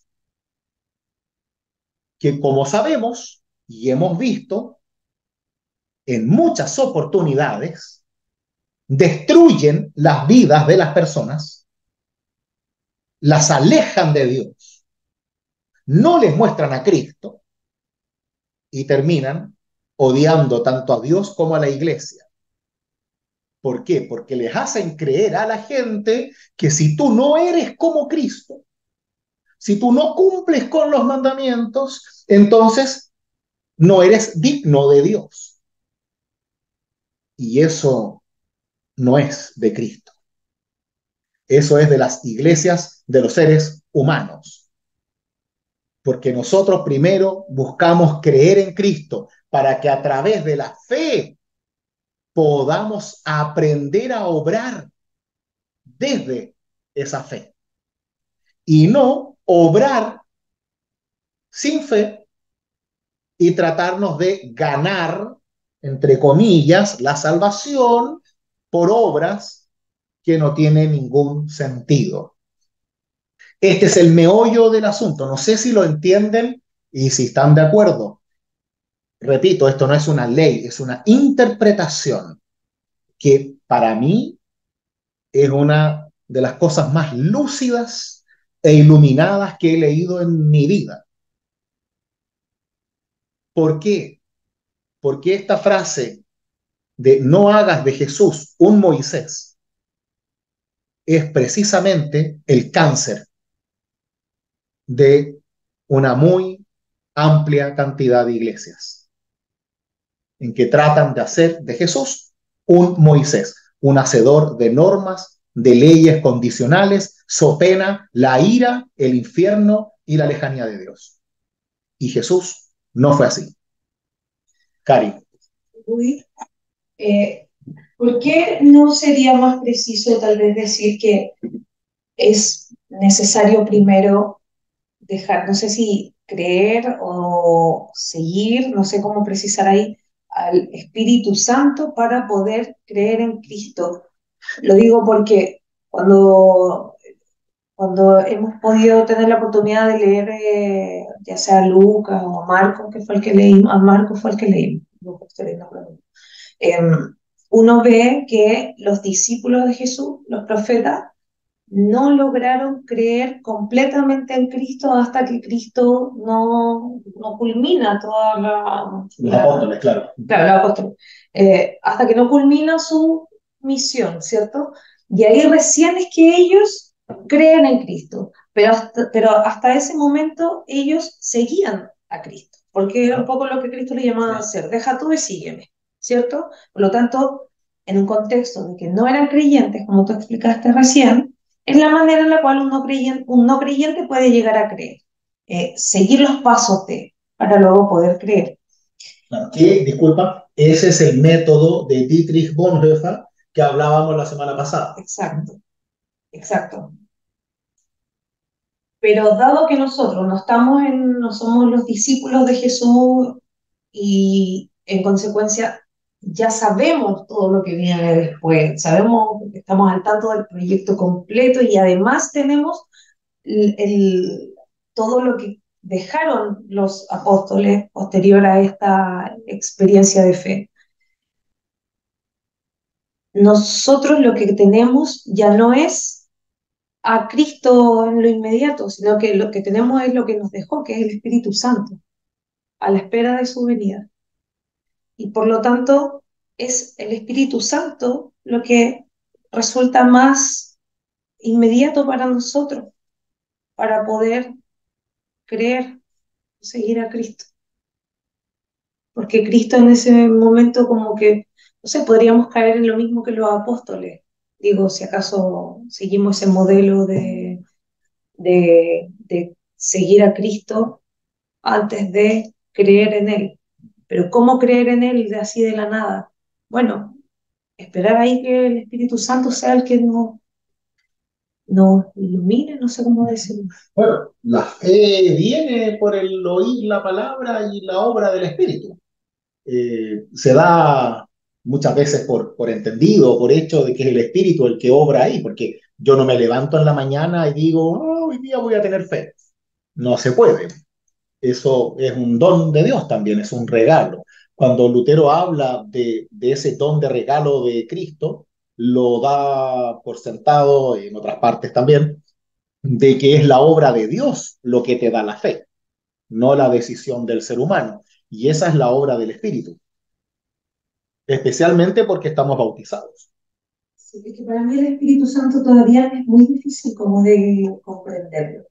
que, como sabemos y hemos visto en muchas oportunidades, destruyen las vidas de las personas, las alejan de Dios, no les muestran a Cristo y terminan odiando tanto a Dios como a la iglesia. ¿Por qué? Porque les hacen creer a la gente que si tú no eres como Cristo, si tú no cumples con los mandamientos, entonces no eres digno de Dios. Y eso no es de Cristo. Eso es de las iglesias de los seres humanos. Porque nosotros primero buscamos creer en Cristo para que a través de la fe podamos aprender a obrar desde esa fe. Y no obrar sin fe y tratarnos de ganar, entre comillas, la salvación por obras que no tienen ningún sentido. Este es el meollo del asunto. No sé si lo entienden y si están de acuerdo. Repito, esto no es una ley, es una interpretación que para mí es una de las cosas más lúcidas e iluminadas que he leído en mi vida. ¿Por qué? Porque esta frase de no hagas de Jesús un Moisés es precisamente el cáncer de una muy amplia cantidad de iglesias, en que tratan de hacer de Jesús un Moisés, un hacedor de normas, de leyes condicionales, so pena la ira, el infierno y la lejanía de Dios. Y Jesús no fue así. Cari. Eh, ¿Por qué no sería más preciso tal vez decir que es necesario primero dejar, no sé si creer o seguir, no sé cómo precisar ahí, al Espíritu Santo para poder creer en Cristo? Lo digo porque cuando hemos podido tener la oportunidad de leer ya sea Lucas o Marcos, que fue el que leímos, a Marcos fue el que leímos, eh, uno ve que los discípulos de Jesús, los profetas, no lograron creer completamente en Cristo hasta que Cristo no culmina toda Los apóstoles, claro. Claro, los apóstoles. Hasta que no culmina su misión, ¿cierto? Y ahí recién es que ellos creen en Cristo, pero hasta ese momento ellos seguían a Cristo, porque era un poco lo que Cristo le llamaba a hacer, deja todo y sígueme, ¿cierto? Por lo tanto, en un contexto de que no eran creyentes, como tú explicaste recién, es la manera en la cual un no creyente puede llegar a creer, seguir los pasos para luego poder creer. Claro, que, disculpa, ese es el método de Dietrich Bonhoeffer que hablábamos la semana pasada. Exacto, exacto. Pero dado que nosotros no somos los discípulos de Jesús y en consecuencia ya sabemos todo lo que viene después, sabemos que estamos al tanto del proyecto completo y además tenemos todo lo que dejaron los apóstoles posterior a esta experiencia de fe. Nosotros lo que tenemos ya no es a Cristo en lo inmediato, sino que lo que tenemos es lo que nos dejó, que es el Espíritu Santo, a la espera de su venida. Y por lo tanto, es el Espíritu Santo lo que resulta más inmediato para nosotros, para poder creer, seguir a Cristo. Porque Cristo en ese momento como que, no sé, podríamos caer en lo mismo que los apóstoles. Digo, si acaso seguimos ese modelo de seguir a Cristo antes de creer en Él. Pero ¿cómo creer en Él de así de la nada? Bueno, esperar ahí que el Espíritu Santo sea el que nos ilumine, no sé cómo decirlo. Bueno, la fe viene por el oír la palabra y la obra del Espíritu. Se da muchas veces por entendido, por hecho de que es el Espíritu el que obra ahí, porque yo no me levanto en la mañana y digo, "Oh, hoy día voy a tener fe". No se puede. Eso es un don de Dios también, es un regalo. Cuando Lutero habla de ese don de regalo de Cristo, lo da por sentado en otras partes también, de que es la obra de Dios lo que te da la fe, no la decisión del ser humano. Y esa es la obra del Espíritu, especialmente porque estamos bautizados. Sí, es que para mí el Espíritu Santo todavía es muy difícil como de comprenderlo.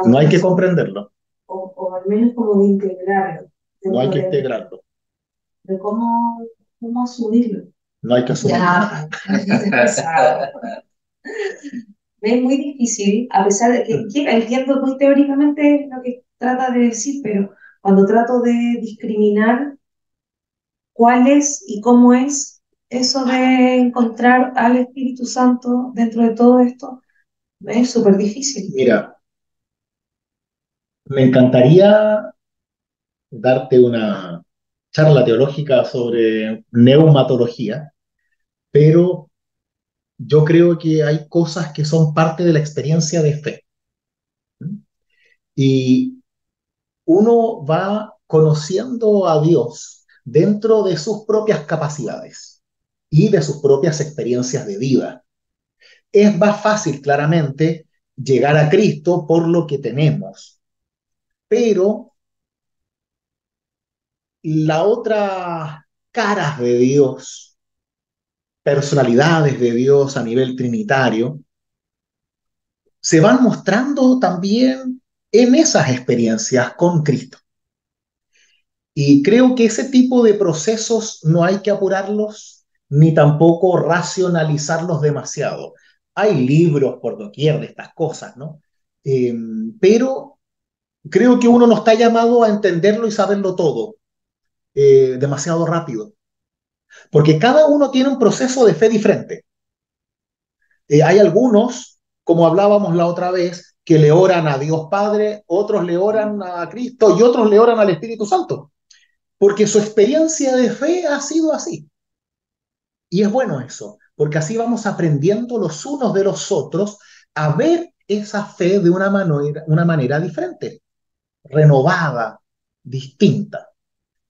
No hay que comprenderlo, O al menos como de integrarlo no hay dentro que integrarlo, de cómo asumirlo. no hay que asumirlo. Ya, es pesado. Es muy difícil, a pesar de que entiendo muy teóricamente lo que trata de decir, pero cuando trato de discriminar cuál es y cómo es eso de encontrar al Espíritu Santo dentro de todo esto, es súper difícil. Mira, me encantaría darte una charla teológica sobre neumatología, pero yo creo que hay cosas que son parte de la experiencia de fe. Y uno va conociendo a Dios dentro de sus propias capacidades y de sus propias experiencias de vida. Es más fácil, claramente, llegar a Cristo por lo que tenemos, pero la otra cara de Dios, personalidades de Dios a nivel trinitario, se van mostrando también en esas experiencias con Cristo. Y creo que ese tipo de procesos no hay que apurarlos ni tampoco racionalizarlos demasiado. Hay libros por doquier de estas cosas, ¿no? Eh, pero creo que uno no está llamado a entenderlo y saberlo todo demasiado rápido, porque cada uno tiene un proceso de fe diferente. Hay algunos, como hablábamos la otra vez, que le oran a Dios Padre, otros le oran a Cristo y otros le oran al Espíritu Santo, porque su experiencia de fe ha sido así. Y es bueno eso, porque así vamos aprendiendo los unos de los otros a ver esa fe de una manera diferente, renovada, distinta.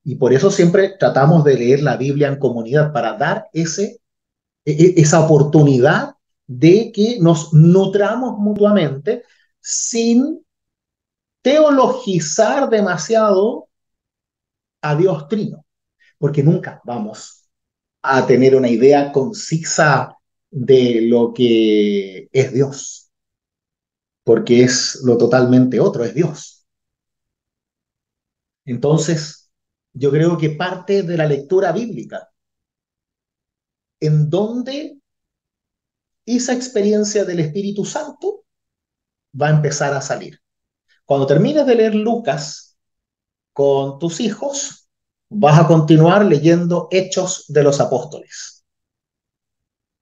Y por eso siempre tratamos de leer la Biblia en comunidad, para dar esa oportunidad de que nos nutramos mutuamente sin teologizar demasiado a Dios Trino, porque nunca vamos a tener una idea concisa de lo que es Dios, porque es lo totalmente otro, es Dios. Entonces, yo creo que parte de la lectura bíblica, en donde esa experiencia del Espíritu Santo va a empezar a salir. Cuando termines de leer Lucas con tus hijos, vas a continuar leyendo Hechos de los Apóstoles.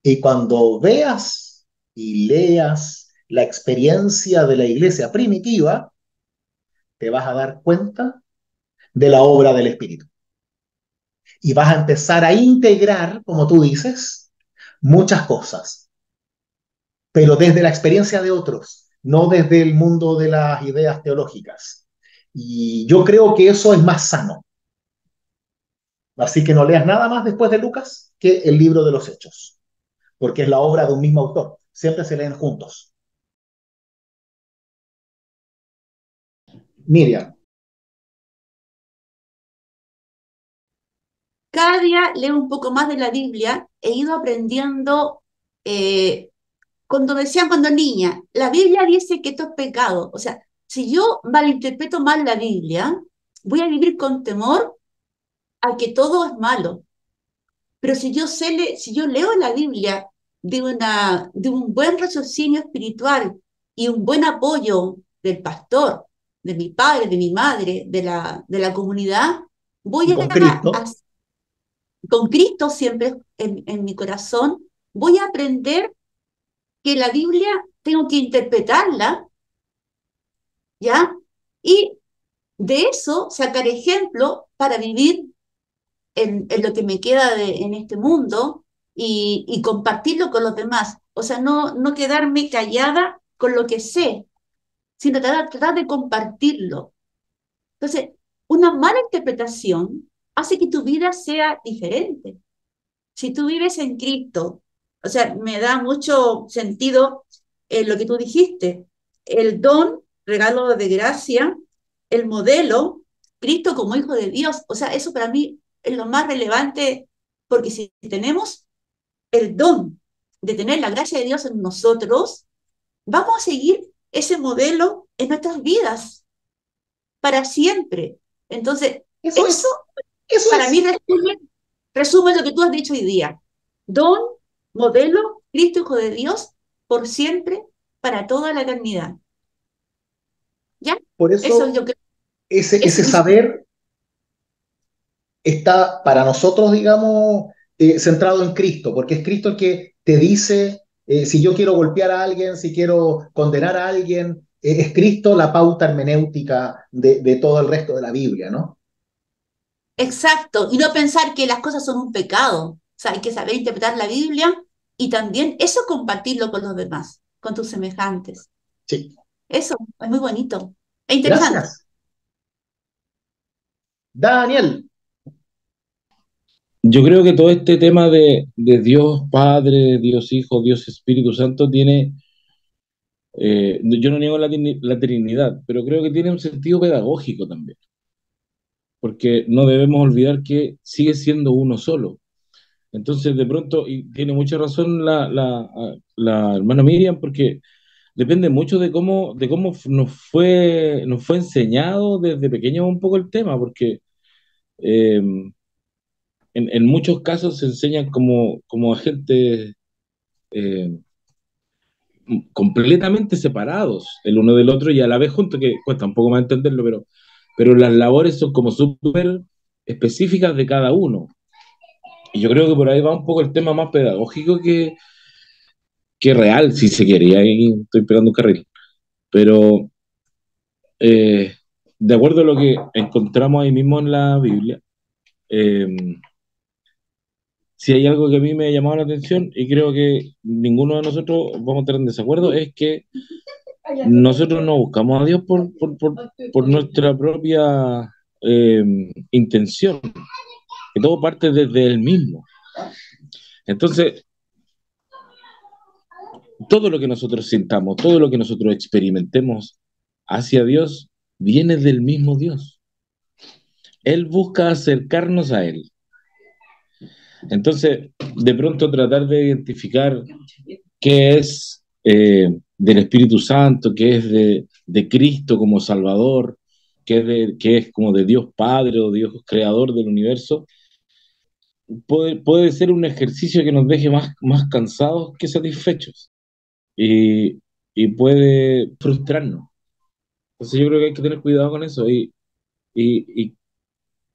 Y cuando veas y leas la experiencia de la iglesia primitiva, te vas a dar cuenta de la obra del Espíritu. Y vas a empezar a integrar, como tú dices, muchas cosas, pero desde la experiencia de otros, no desde el mundo de las ideas teológicas. Y yo creo que eso es más sano. Así que no leas nada más después de Lucas que el libro de los Hechos, porque es la obra de un mismo autor. Siempre se leen juntos. Miriam, Cada día leo un poco más de la Biblia, he ido aprendiendo, cuando decían cuando niña, la Biblia dice que esto es pecado. O sea, si yo malinterpreto mal la Biblia, voy a vivir con temor a que todo es malo. Pero si yo leo la Biblia de un buen raciocinio espiritual y un buen apoyo del pastor, de mi padre, de mi madre, de la comunidad, y voy con a, Cristo, con Cristo siempre en mi corazón, voy a aprender que la Biblia tengo que interpretarla, ¿ya? Y de eso sacar ejemplo para vivir en lo que me queda en este mundo y compartirlo con los demás. O sea, no quedarme callada con lo que sé, sino tratar de compartirlo. Entonces, una mala interpretación hace que tu vida sea diferente. Si tú vives en Cristo, o sea, me da mucho sentido lo que tú dijiste, el don, regalo de gracia, el modelo, Cristo como Hijo de Dios, o sea, eso para mí es lo más relevante, porque si tenemos el don de tener la gracia de Dios en nosotros, vamos a seguir ese modelo en nuestras vidas para siempre. Entonces, eso eso es, eso para mí es. resume lo que tú has dicho hoy día. Don, modelo, Cristo Hijo de Dios, por siempre, para toda la eternidad. ¿Ya? Por Eso eso yo creo, ese eso es saber está para nosotros, digamos, centrado en Cristo, porque es Cristo el que te dice si yo quiero golpear a alguien, si quiero condenar a alguien, es Cristo la pauta hermenéutica de todo el resto de la Biblia, ¿no? exacto. Y no pensar que las cosas son un pecado. O sea, hay que saber interpretar la Biblia y también eso compartirlo con los demás, con tus semejantes. Sí, Eso es muy bonito. Es interesante. gracias. Daniel, Yo creo que todo este tema de Dios Padre, Dios Hijo, Dios Espíritu Santo tiene, yo no niego la Trinidad, pero creo que tiene un sentido pedagógico también, porque no debemos olvidar que sigue siendo uno solo. Entonces, de pronto, y tiene mucha razón la hermana Miriam, porque depende mucho de cómo nos fue enseñado desde pequeños un poco el tema, porque eh, en muchos casos se enseñan como agentes eh, completamente separados el uno del otro y a la vez juntos, que cuesta un poco más entenderlo, pero las labores son como súper específicas de cada uno. Y yo creo que por ahí va un poco el tema más pedagógico que real, si se quiere, y ahí estoy pegando un carril. Pero eh, de acuerdo a lo que encontramos ahí mismo en la Biblia, eh, si hay algo que a mí me ha llamado la atención y creo que ninguno de nosotros vamos a estar en desacuerdo, es que nosotros no buscamos a Dios por nuestra propia intención, que todo parte desde Él mismo. Entonces, todo lo que nosotros sintamos, todo lo que nosotros experimentemos hacia Dios, viene del mismo Dios. Él busca acercarnos a Él. Entonces, de pronto tratar de identificar qué es del Espíritu Santo, qué es de Cristo como Salvador, qué es como de Dios Padre o Dios Creador del universo, puede ser un ejercicio que nos deje más cansados que satisfechos y puede frustrarnos. Entonces yo creo que hay que tener cuidado con eso y, y-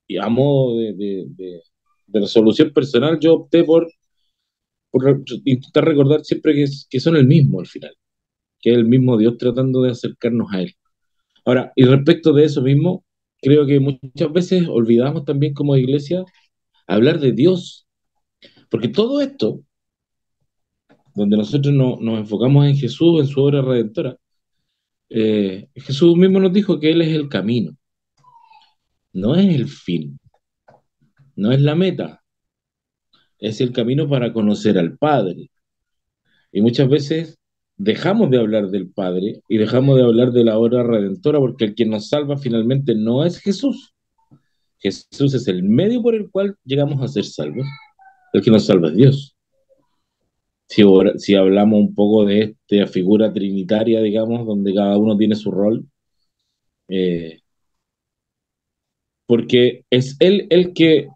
y a modo de resolución personal yo opté por intentar recordar siempre que son el mismo al final, que es el mismo Dios tratando de acercarnos a Él. Ahora, y respecto de eso mismo, creo que muchas veces olvidamos también como iglesia hablar de Dios, porque todo esto, donde nosotros nos enfocamos en Jesús, en su obra redentora, Jesús mismo nos dijo que Él es el camino, no es el fin, no es la meta, es el camino para conocer al Padre. Y muchas veces dejamos de hablar del Padre y dejamos de hablar de la obra redentora porque el que nos salva finalmente no es Jesús. Jesús es el medio por el cual llegamos a ser salvos. El que nos salva es Dios. Si hablamos un poco de esta figura trinitaria, digamos, donde cada uno tiene su rol, eh, porque es él el que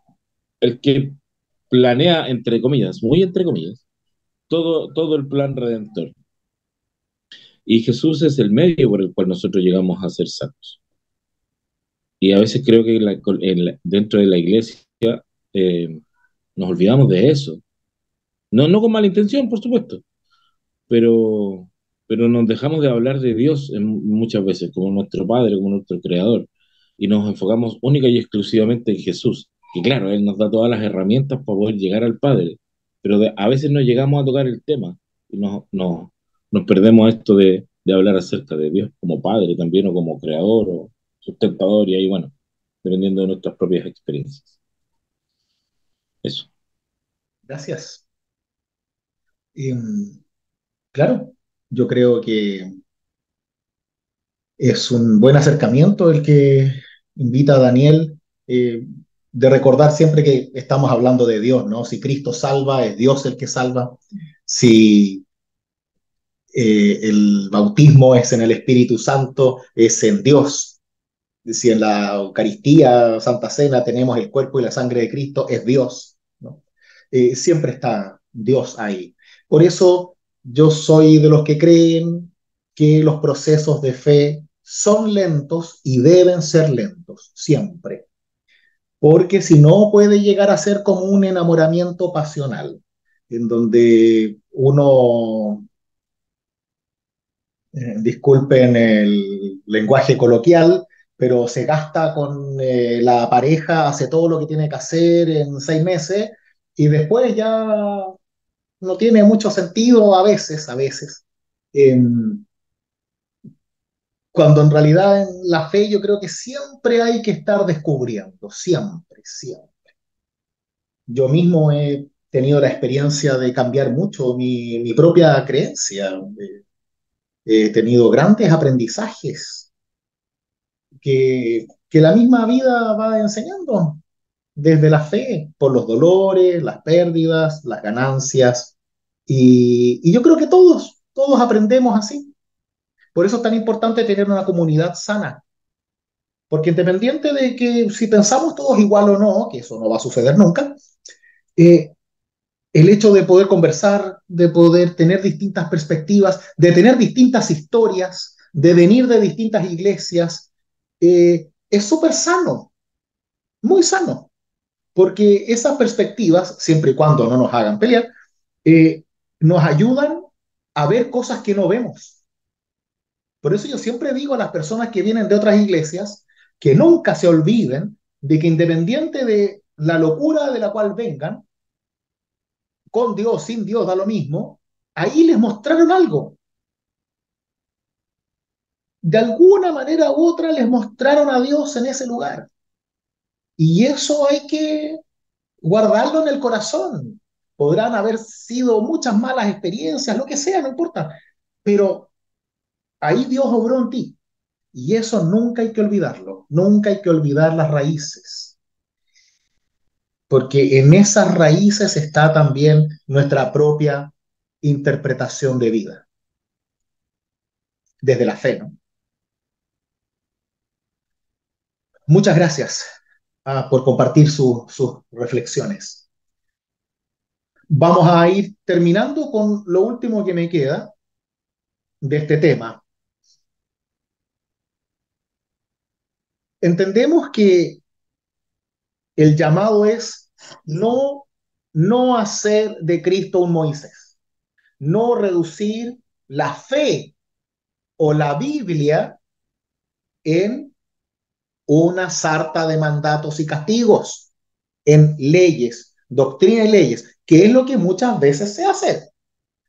planea, entre comillas, muy entre comillas, todo el plan redentor. Y Jesús es el medio por el cual nosotros llegamos a ser salvos. Y a veces creo que dentro de la iglesia eh, nos olvidamos de eso. No, no con mala intención, por supuesto, pero, pero nos dejamos de hablar de Dios muchas veces como nuestro Padre, como nuestro Creador, y nos enfocamos única y exclusivamente en Jesús. Y claro, Él nos da todas las herramientas para poder llegar al Padre, pero a veces no llegamos a tocar el tema y nos perdemos esto de hablar acerca de Dios como Padre también, o como Creador, o sustentador, y ahí, bueno, dependiendo de nuestras propias experiencias. Eso. Gracias. Claro, yo creo que es un buen acercamiento el que invita a Daniel, de recordar siempre que estamos hablando de Dios, ¿no? Si Cristo salva, es Dios el que salva. Si el bautismo es en el Espíritu Santo, es en Dios. Si en la Eucaristía, Santa Cena, tenemos el cuerpo y la sangre de Cristo, es Dios, ¿no? Siempre está Dios ahí. Por eso yo soy de los que creen que los procesos de fe son lentos y deben ser lentos, siempre. Porque si no puede llegar a ser como un enamoramiento pasional, en donde uno, disculpen el lenguaje coloquial, pero se gasta con la pareja, hace todo lo que tiene que hacer en 6 meses y después ya no tiene mucho sentido a veces. Eh, Cuando en realidad en la fe yo creo que siempre hay que estar descubriendo, siempre, siempre. Yo mismo he tenido la experiencia de cambiar mucho mi propia creencia. He tenido grandes aprendizajes que la misma vida va enseñando desde la fe, por los dolores, las pérdidas, las ganancias. Y yo creo que todos aprendemos así. Por eso es tan importante tener una comunidad sana, porque independiente de que si pensamos todos igual o no, que eso no va a suceder nunca, eh, el hecho de poder conversar, de poder tener distintas perspectivas, de tener distintas historias, de venir de distintas iglesias, es súper sano, muy sano, porque esas perspectivas, siempre y cuando no nos hagan pelear, eh, nos ayudan a ver cosas que no vemos. Por eso yo siempre digo a las personas que vienen de otras iglesias que nunca se olviden de que independiente de la locura de la cual vengan, con Dios, sin Dios, da lo mismo, ahí les mostraron algo. De alguna manera u otra les mostraron a Dios en ese lugar. Y eso hay que guardarlo en el corazón. Podrán haber sido muchas malas experiencias, lo que sea, no importa. Pero ahí Dios obró en ti. Y eso nunca hay que olvidarlo. Nunca hay que olvidar las raíces. Porque en esas raíces está también nuestra propia interpretación de vida, desde la fe, ¿no? Muchas gracias por compartir sus reflexiones. Vamos a ir terminando con lo último que me queda de este tema. Entendemos que el llamado es no hacer de Cristo un Moisés, no reducir la fe o la Biblia en una sarta de mandatos y castigos, en leyes, doctrina y leyes, que es lo que muchas veces se hace.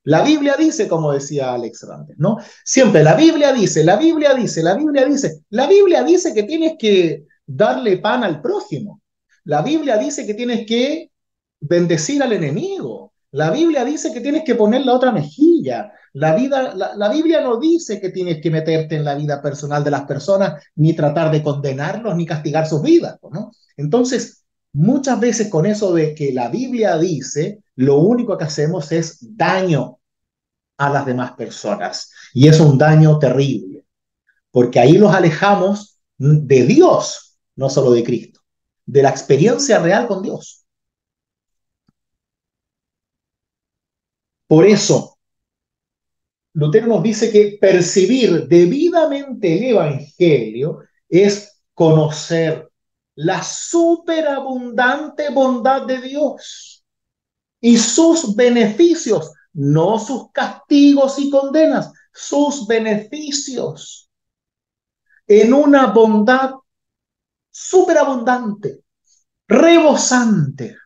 La Biblia dice, como decía Alex antes, ¿no? Siempre la Biblia dice, la Biblia dice, la Biblia dice. La Biblia dice que tienes que darle pan al prójimo. La Biblia dice que tienes que bendecir al enemigo. La Biblia dice que tienes que poner la otra mejilla. La Biblia no dice que tienes que meterte en la vida personal de las personas, ni tratar de condenarlos, ni castigar sus vidas, ¿no? Entonces, muchas veces con eso de que la Biblia dice, lo único que hacemos es daño a las demás personas. Y es un daño terrible, porque ahí los alejamos de Dios, no solo de Cristo, de la experiencia real con Dios. Por eso, Lutero nos dice que percibir debidamente el Evangelio es conocer la superabundante bondad de Dios y sus beneficios, no sus castigos y condenas, sus beneficios en una bondad superabundante, rebosante.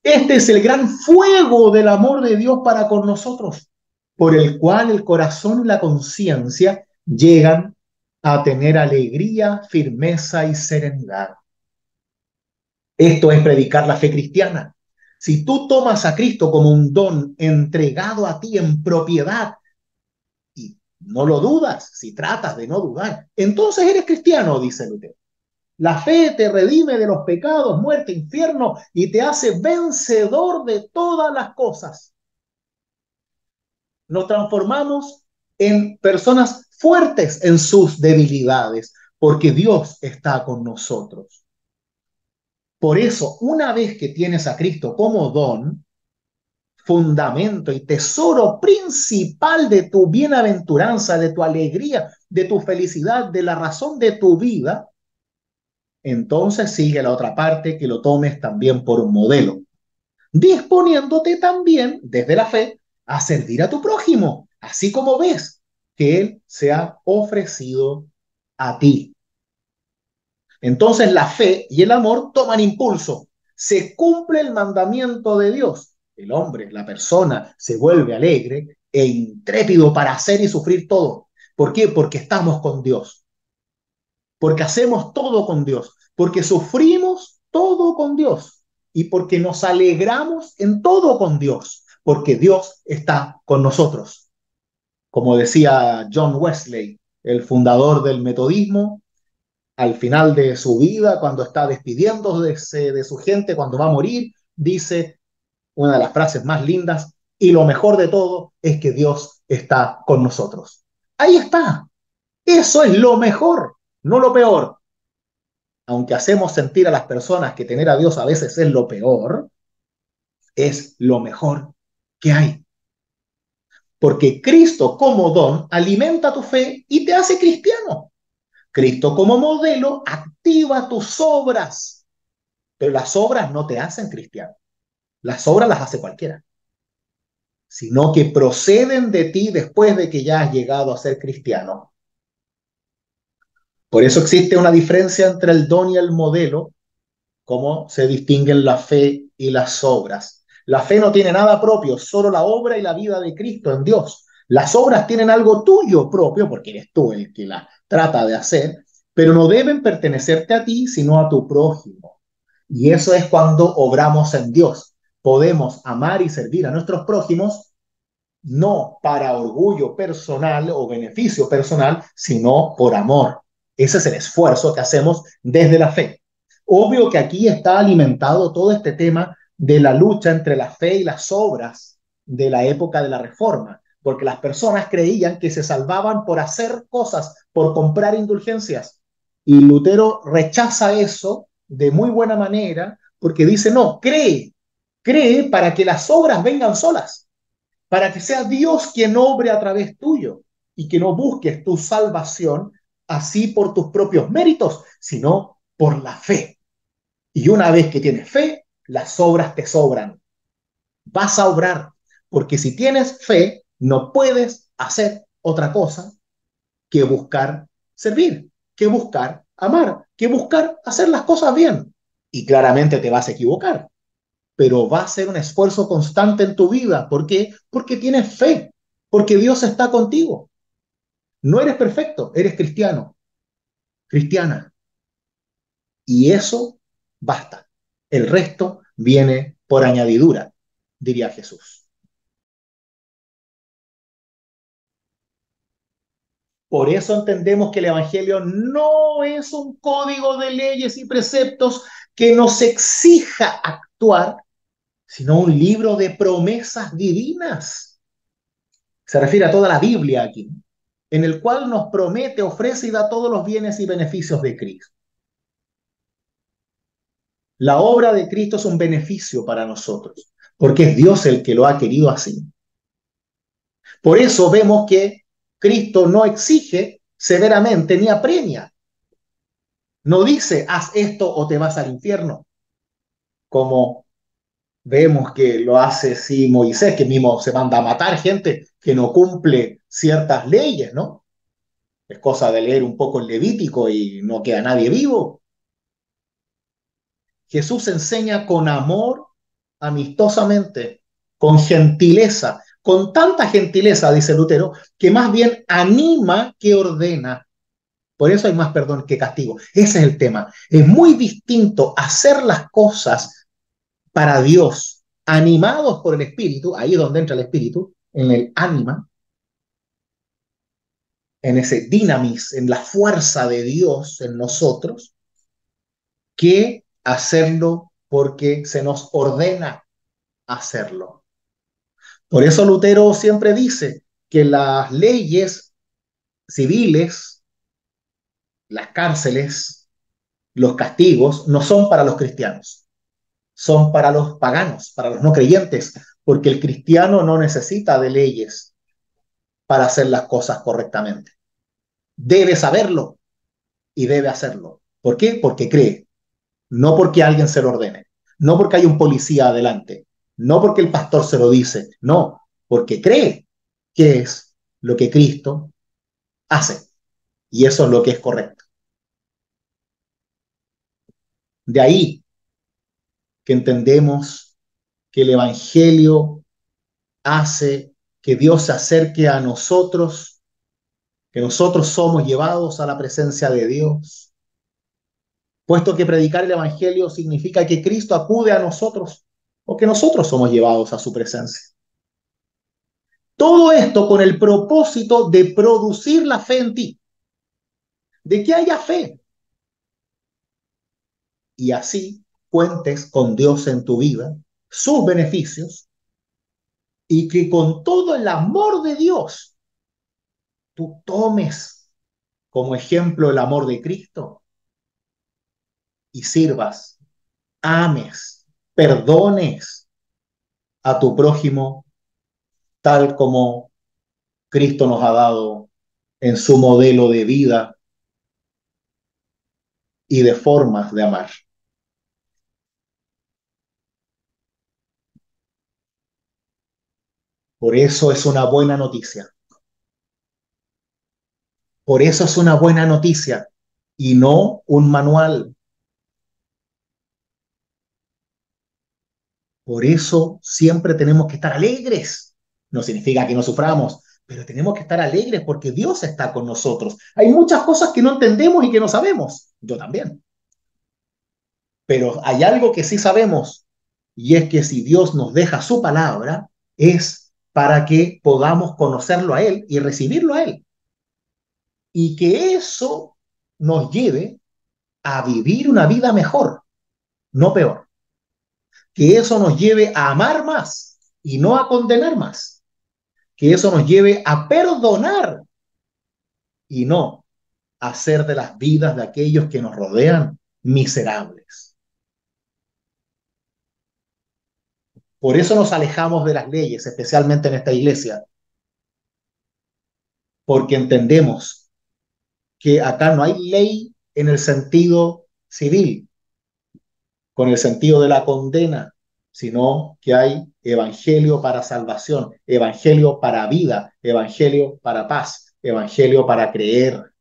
Este es el gran fuego del amor de Dios para con nosotros, por el cual el corazón y la conciencia llegan a tener alegría, firmeza y serenidad. Esto es predicar la fe cristiana. Si tú tomas a Cristo como un don entregado a ti en propiedad y no lo dudas, si tratas de no dudar, entonces eres cristiano, dice Lutero. La fe te redime de los pecados, muerte, infierno y te hace vencedor de todas las cosas. Nos transformamos en personas fuertes en sus debilidades, porque Dios está con nosotros. Por eso, una vez que tienes a Cristo como don, fundamento y tesoro principal de tu bienaventuranza, de tu alegría, de tu felicidad, de la razón de tu vida, entonces sigue la otra parte, que lo tomes también por un modelo, disponiéndote también desde la fe a servir a tu prójimo, así como ves que Él se ha ofrecido a ti. Entonces la fe y el amor toman impulso. Se cumple el mandamiento de Dios. El hombre, la persona, se vuelve alegre e intrépido para hacer y sufrir todo. ¿Por qué? Porque estamos con Dios. Porque hacemos todo con Dios. Porque sufrimos todo con Dios. Y porque nos alegramos en todo con Dios. Porque Dios está con nosotros. Como decía John Wesley, el fundador del metodismo, al final de su vida, cuando está despidiéndose de su gente, cuando va a morir, dice una de las frases más lindas: y lo mejor de todo es que Dios está con nosotros. Ahí está. Eso es lo mejor, no lo peor. Aunque hacemos sentir a las personas que tener a Dios a veces es lo peor, es lo mejor que hay. Porque Cristo como don alimenta tu fe y te hace cristiano. Cristo como modelo activa tus obras, pero las obras no te hacen cristiano. Las obras las hace cualquiera, sino que proceden de ti después de que ya has llegado a ser cristiano. Por eso existe una diferencia entre el don y el modelo, como se distinguen la fe y las obras. La fe no tiene nada propio, solo la obra y la vida de Cristo en Dios. Las obras tienen algo tuyo propio, porque eres tú el que las trata de hacer, pero no deben pertenecerte a ti, sino a tu prójimo. Y eso es cuando obramos en Dios. Podemos amar y servir a nuestros prójimos, no para orgullo personal o beneficio personal, sino por amor. Ese es el esfuerzo que hacemos desde la fe. Obvio que aquí está alimentado todo este tema de la lucha entre la fe y las obras de la época de la Reforma, porque las personas creían que se salvaban por hacer cosas, por comprar indulgencias. Y Lutero rechaza eso de muy buena manera, porque dice: no, cree para que las obras vengan solas, para que sea Dios quien obre a través tuyo y que no busques tu salvación así por tus propios méritos, sino por la fe. Y una vez que tienes fe, las obras te sobran. Vas a obrar, porque si tienes fe, no puedes hacer otra cosa que buscar servir, que buscar amar, que buscar hacer las cosas bien. Y claramente te vas a equivocar. pero va a ser un esfuerzo constante en tu vida. ¿Por qué? Porque tienes fe, porque Dios está contigo. No eres perfecto, eres cristiano, cristiana. Y eso basta. El resto viene por añadidura, diría Jesús. Por eso entendemos que el Evangelio no es un código de leyes y preceptos que nos exija actuar, sino un libro de promesas divinas. Se refiere a toda la Biblia aquí, en el cual nos promete, ofrece y da todos los bienes y beneficios de Cristo. La obra de Cristo es un beneficio para nosotros, porque es Dios el que lo ha querido así. Por eso vemos que Cristo no exige severamente ni apremia. No dice, haz esto o te vas al infierno, como vemos que lo hace sí Moisés, que mismo se manda a matar gente que no cumple ciertas leyes, ¿no? Es cosa de leer un poco el Levítico y no queda nadie vivo. Jesús enseña con amor, amistosamente, con gentileza, con tanta gentileza, dice Lutero, que más bien anima que ordena. Por eso hay más perdón que castigo. Ese es el tema. Es muy distinto hacer las cosas para Dios, animados por el Espíritu, ahí es donde entra el Espíritu, en el ánima, en ese dinamis, en la fuerza de Dios en nosotros, que hacerlo porque se nos ordena hacerlo. Por eso Lutero siempre dice que las leyes civiles, las cárceles, los castigos, no son para los cristianos, son para los paganos, para los no creyentes, porque el cristiano no necesita de leyes para hacer las cosas correctamente. Debe saberlo y debe hacerlo. ¿Por qué? Porque cree, no porque alguien se lo ordene, no porque hay un policía adelante, no porque el pastor se lo dice, no, porque cree que es lo que Cristo hace y eso es lo que es correcto. De ahí que entendemos que el Evangelio hace que Dios se acerque a nosotros, que nosotros somos llevados a la presencia de Dios, puesto que predicar el Evangelio significa que Cristo acude a nosotros o que nosotros somos llevados a su presencia. Todo esto con el propósito de producir la fe en ti, de que haya fe y así cuentes con Dios en tu vida, sus beneficios y que con todo el amor de Dios tú tomes como ejemplo el amor de Cristo y sirvas, ames, perdones a tu prójimo tal como Cristo nos ha dado en su modelo de vida y de formas de amar. Por eso es una buena noticia. Por eso es una buena noticia y no un manual. Por eso siempre tenemos que estar alegres. No significa que no suframos, pero tenemos que estar alegres porque Dios está con nosotros. Hay muchas cosas que no entendemos y que no sabemos. Yo también. Pero hay algo que sí sabemos y es que si Dios nos deja su palabra es para que podamos conocerlo a Él y recibirlo a Él. Y que eso nos lleve a vivir una vida mejor, no peor. Que eso nos lleve a amar más y no a condenar más. Que eso nos lleve a perdonar y no a hacer de las vidas de aquellos que nos rodean miserables. Por eso nos alejamos de las leyes, especialmente en esta iglesia, porque entendemos que acá no hay ley en el sentido civil, con el sentido de la condena, sino que hay evangelio para salvación, evangelio para vida, evangelio para paz, evangelio para creer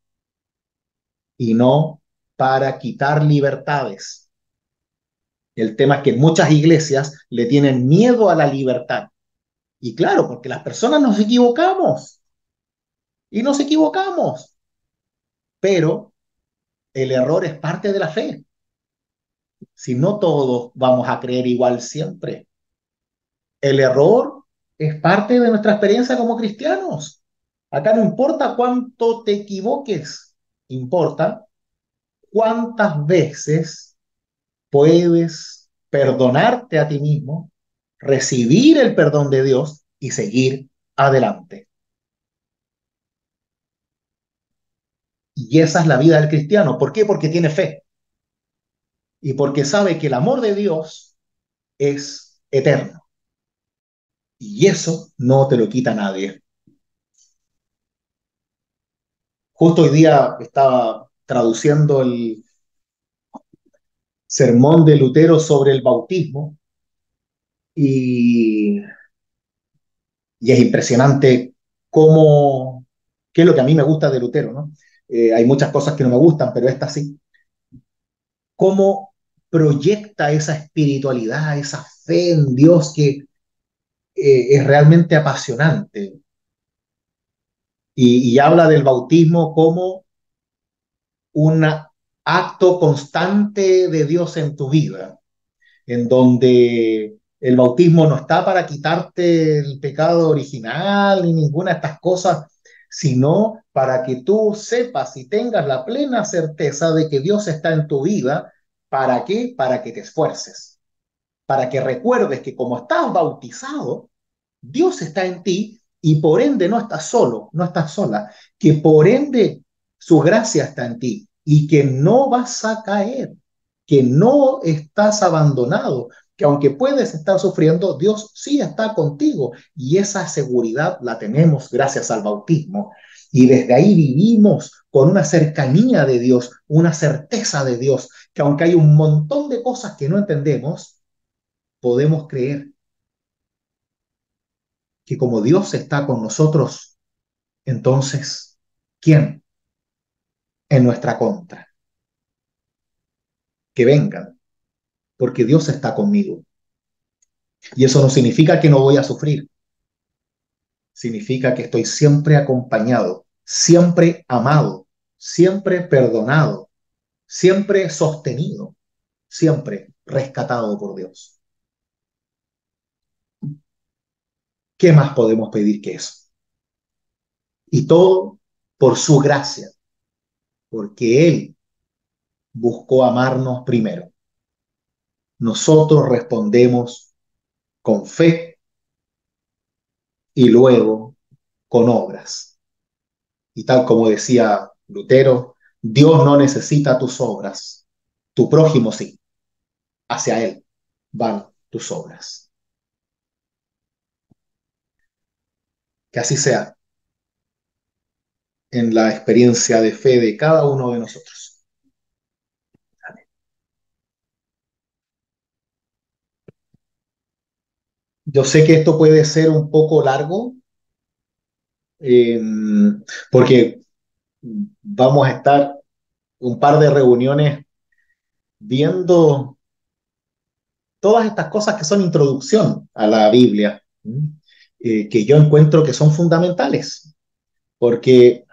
y no para quitar libertades, El tema es que muchas iglesias le tienen miedo a la libertad. Y claro, porque las personas nos equivocamos y nos equivocamos, pero el error es parte de la fe. Si no todos vamos a creer igual siempre. El error es parte de nuestra experiencia como cristianos. Acá no importa cuánto te equivoques, importa cuántas veces puedes perdonarte a ti mismo, recibir el perdón de Dios y seguir adelante. Y esa es la vida del cristiano. ¿Por qué? Porque tiene fe y porque sabe que el amor de Dios es eterno. Y eso no te lo quita nadie. Justo hoy día estaba traduciendo el sermón de Lutero sobre el bautismo y, y es impresionante cómo, qué es lo que a mí me gusta de Lutero, ¿no? Hay muchas cosas que no me gustan, pero esta sí. Cómo proyecta esa espiritualidad, esa fe en Dios que es realmente apasionante. Y habla del bautismo como un acto constante de Dios en tu vida, en donde el bautismo no está para quitarte el pecado original ni ninguna de estas cosas, sino para que tú sepas y tengas la plena certeza de que Dios está en tu vida. ¿Para qué? Para que te esfuerces, para que recuerdes que como estás bautizado, Dios está en ti y por ende no estás solo, no estás sola, que por ende su gracia está en ti y que no vas a caer, que no estás abandonado, que aunque puedes estar sufriendo, Dios sí está contigo y esa seguridad la tenemos gracias al bautismo. Y desde ahí vivimos con una cercanía de Dios, una certeza de Dios, que aunque hay un montón de cosas que no entendemos, podemos creer que como Dios está con nosotros, entonces, ¿quién en nuestra contra? Que vengan, porque Dios está conmigo. Y eso no significa que no voy a sufrir, significa que estoy siempre acompañado, siempre amado, siempre perdonado, siempre sostenido, siempre rescatado por Dios. ¿Qué más podemos pedir que eso? Y todo por su gracia, porque Él buscó amarnos primero. Nosotros respondemos con fe y luego con obras. Y tal como decía Lutero, Dios no necesita tus obras, tu prójimo sí, hacia Él van tus obras. Que así sea en la experiencia de fe de cada uno de nosotros. Amén. Yo sé que esto puede ser un poco largo, eh, porque vamos a estar un par de reuniones viendo todas estas cosas que son introducción a la Biblia, que yo encuentro que son fundamentales, porque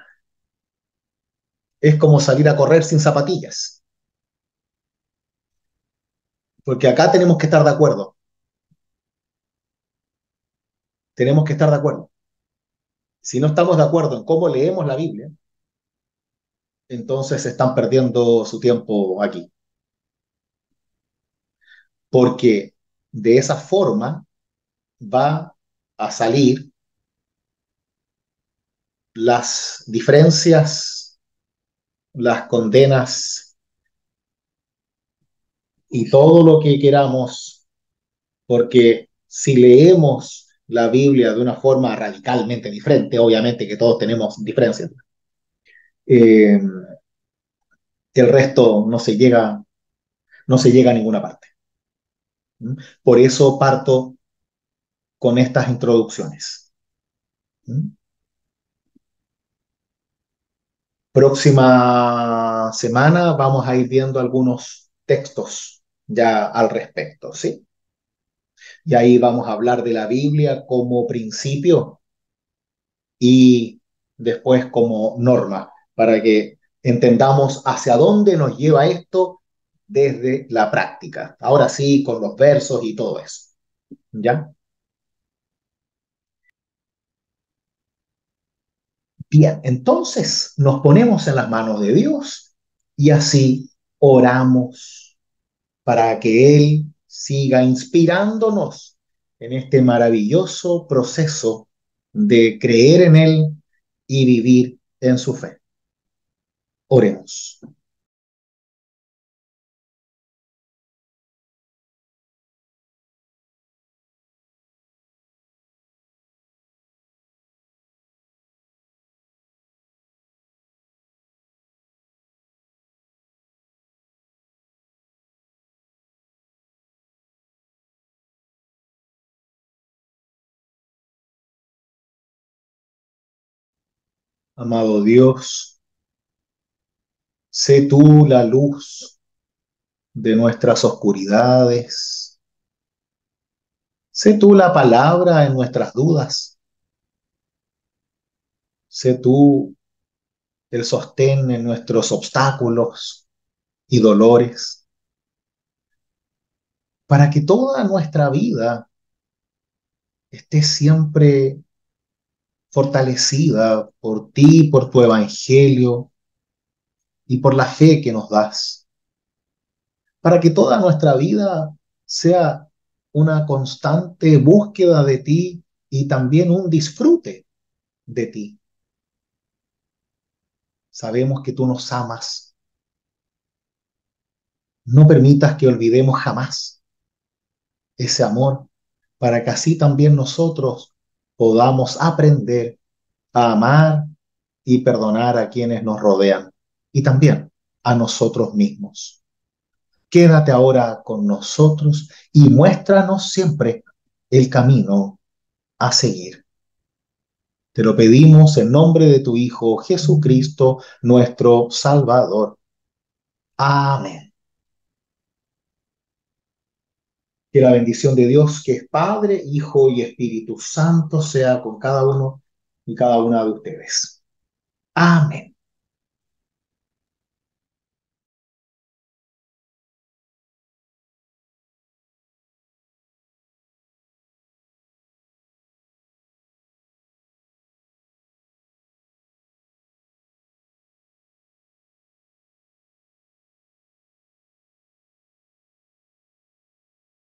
es como salir a correr sin zapatillas, porque acá tenemos que estar de acuerdo. Si no estamos de acuerdo en cómo leemos la Biblia, entonces están perdiendo su tiempo aquí, porque de esa forma va a salir las diferencias, las condenas y todo lo que queramos, porque si leemos la Biblia de una forma radicalmente diferente, obviamente que todos tenemos diferencias, eh, el resto no se llega a ninguna parte. ¿Mm? Por eso parto con estas introducciones. ¿Mm? Próxima semana vamos a ir viendo algunos textos ya al respecto, ¿sí? Y ahí vamos a hablar de la Biblia como principio y después como norma, para que entendamos hacia dónde nos lleva esto desde la práctica. Ahora sí, con los versos y todo eso, ¿ya? Bien, entonces nos ponemos en las manos de Dios y así oramos para que Él siga inspirándonos en este maravilloso proceso de creer en Él y vivir en su fe. Oremos. Amado Dios, sé tú la luz de nuestras oscuridades, sé tú la palabra en nuestras dudas, sé tú el sostén en nuestros obstáculos y dolores, para que toda nuestra vida esté siempre fortalecida por ti, por tu evangelio y por la fe que nos das, para que toda nuestra vida sea una constante búsqueda de ti y también un disfrute de ti. Sabemos que tú nos amas. No permitas que olvidemos jamás ese amor, para que así también nosotros podamos aprender a amar y perdonar a quienes nos rodean y también a nosotros mismos. Quédate ahora con nosotros y muéstranos siempre el camino a seguir. Te lo pedimos en nombre de tu Hijo Jesucristo, nuestro Salvador. Amén. Que la bendición de Dios, que es Padre, Hijo y Espíritu Santo, sea con cada uno y cada una de ustedes. Amén.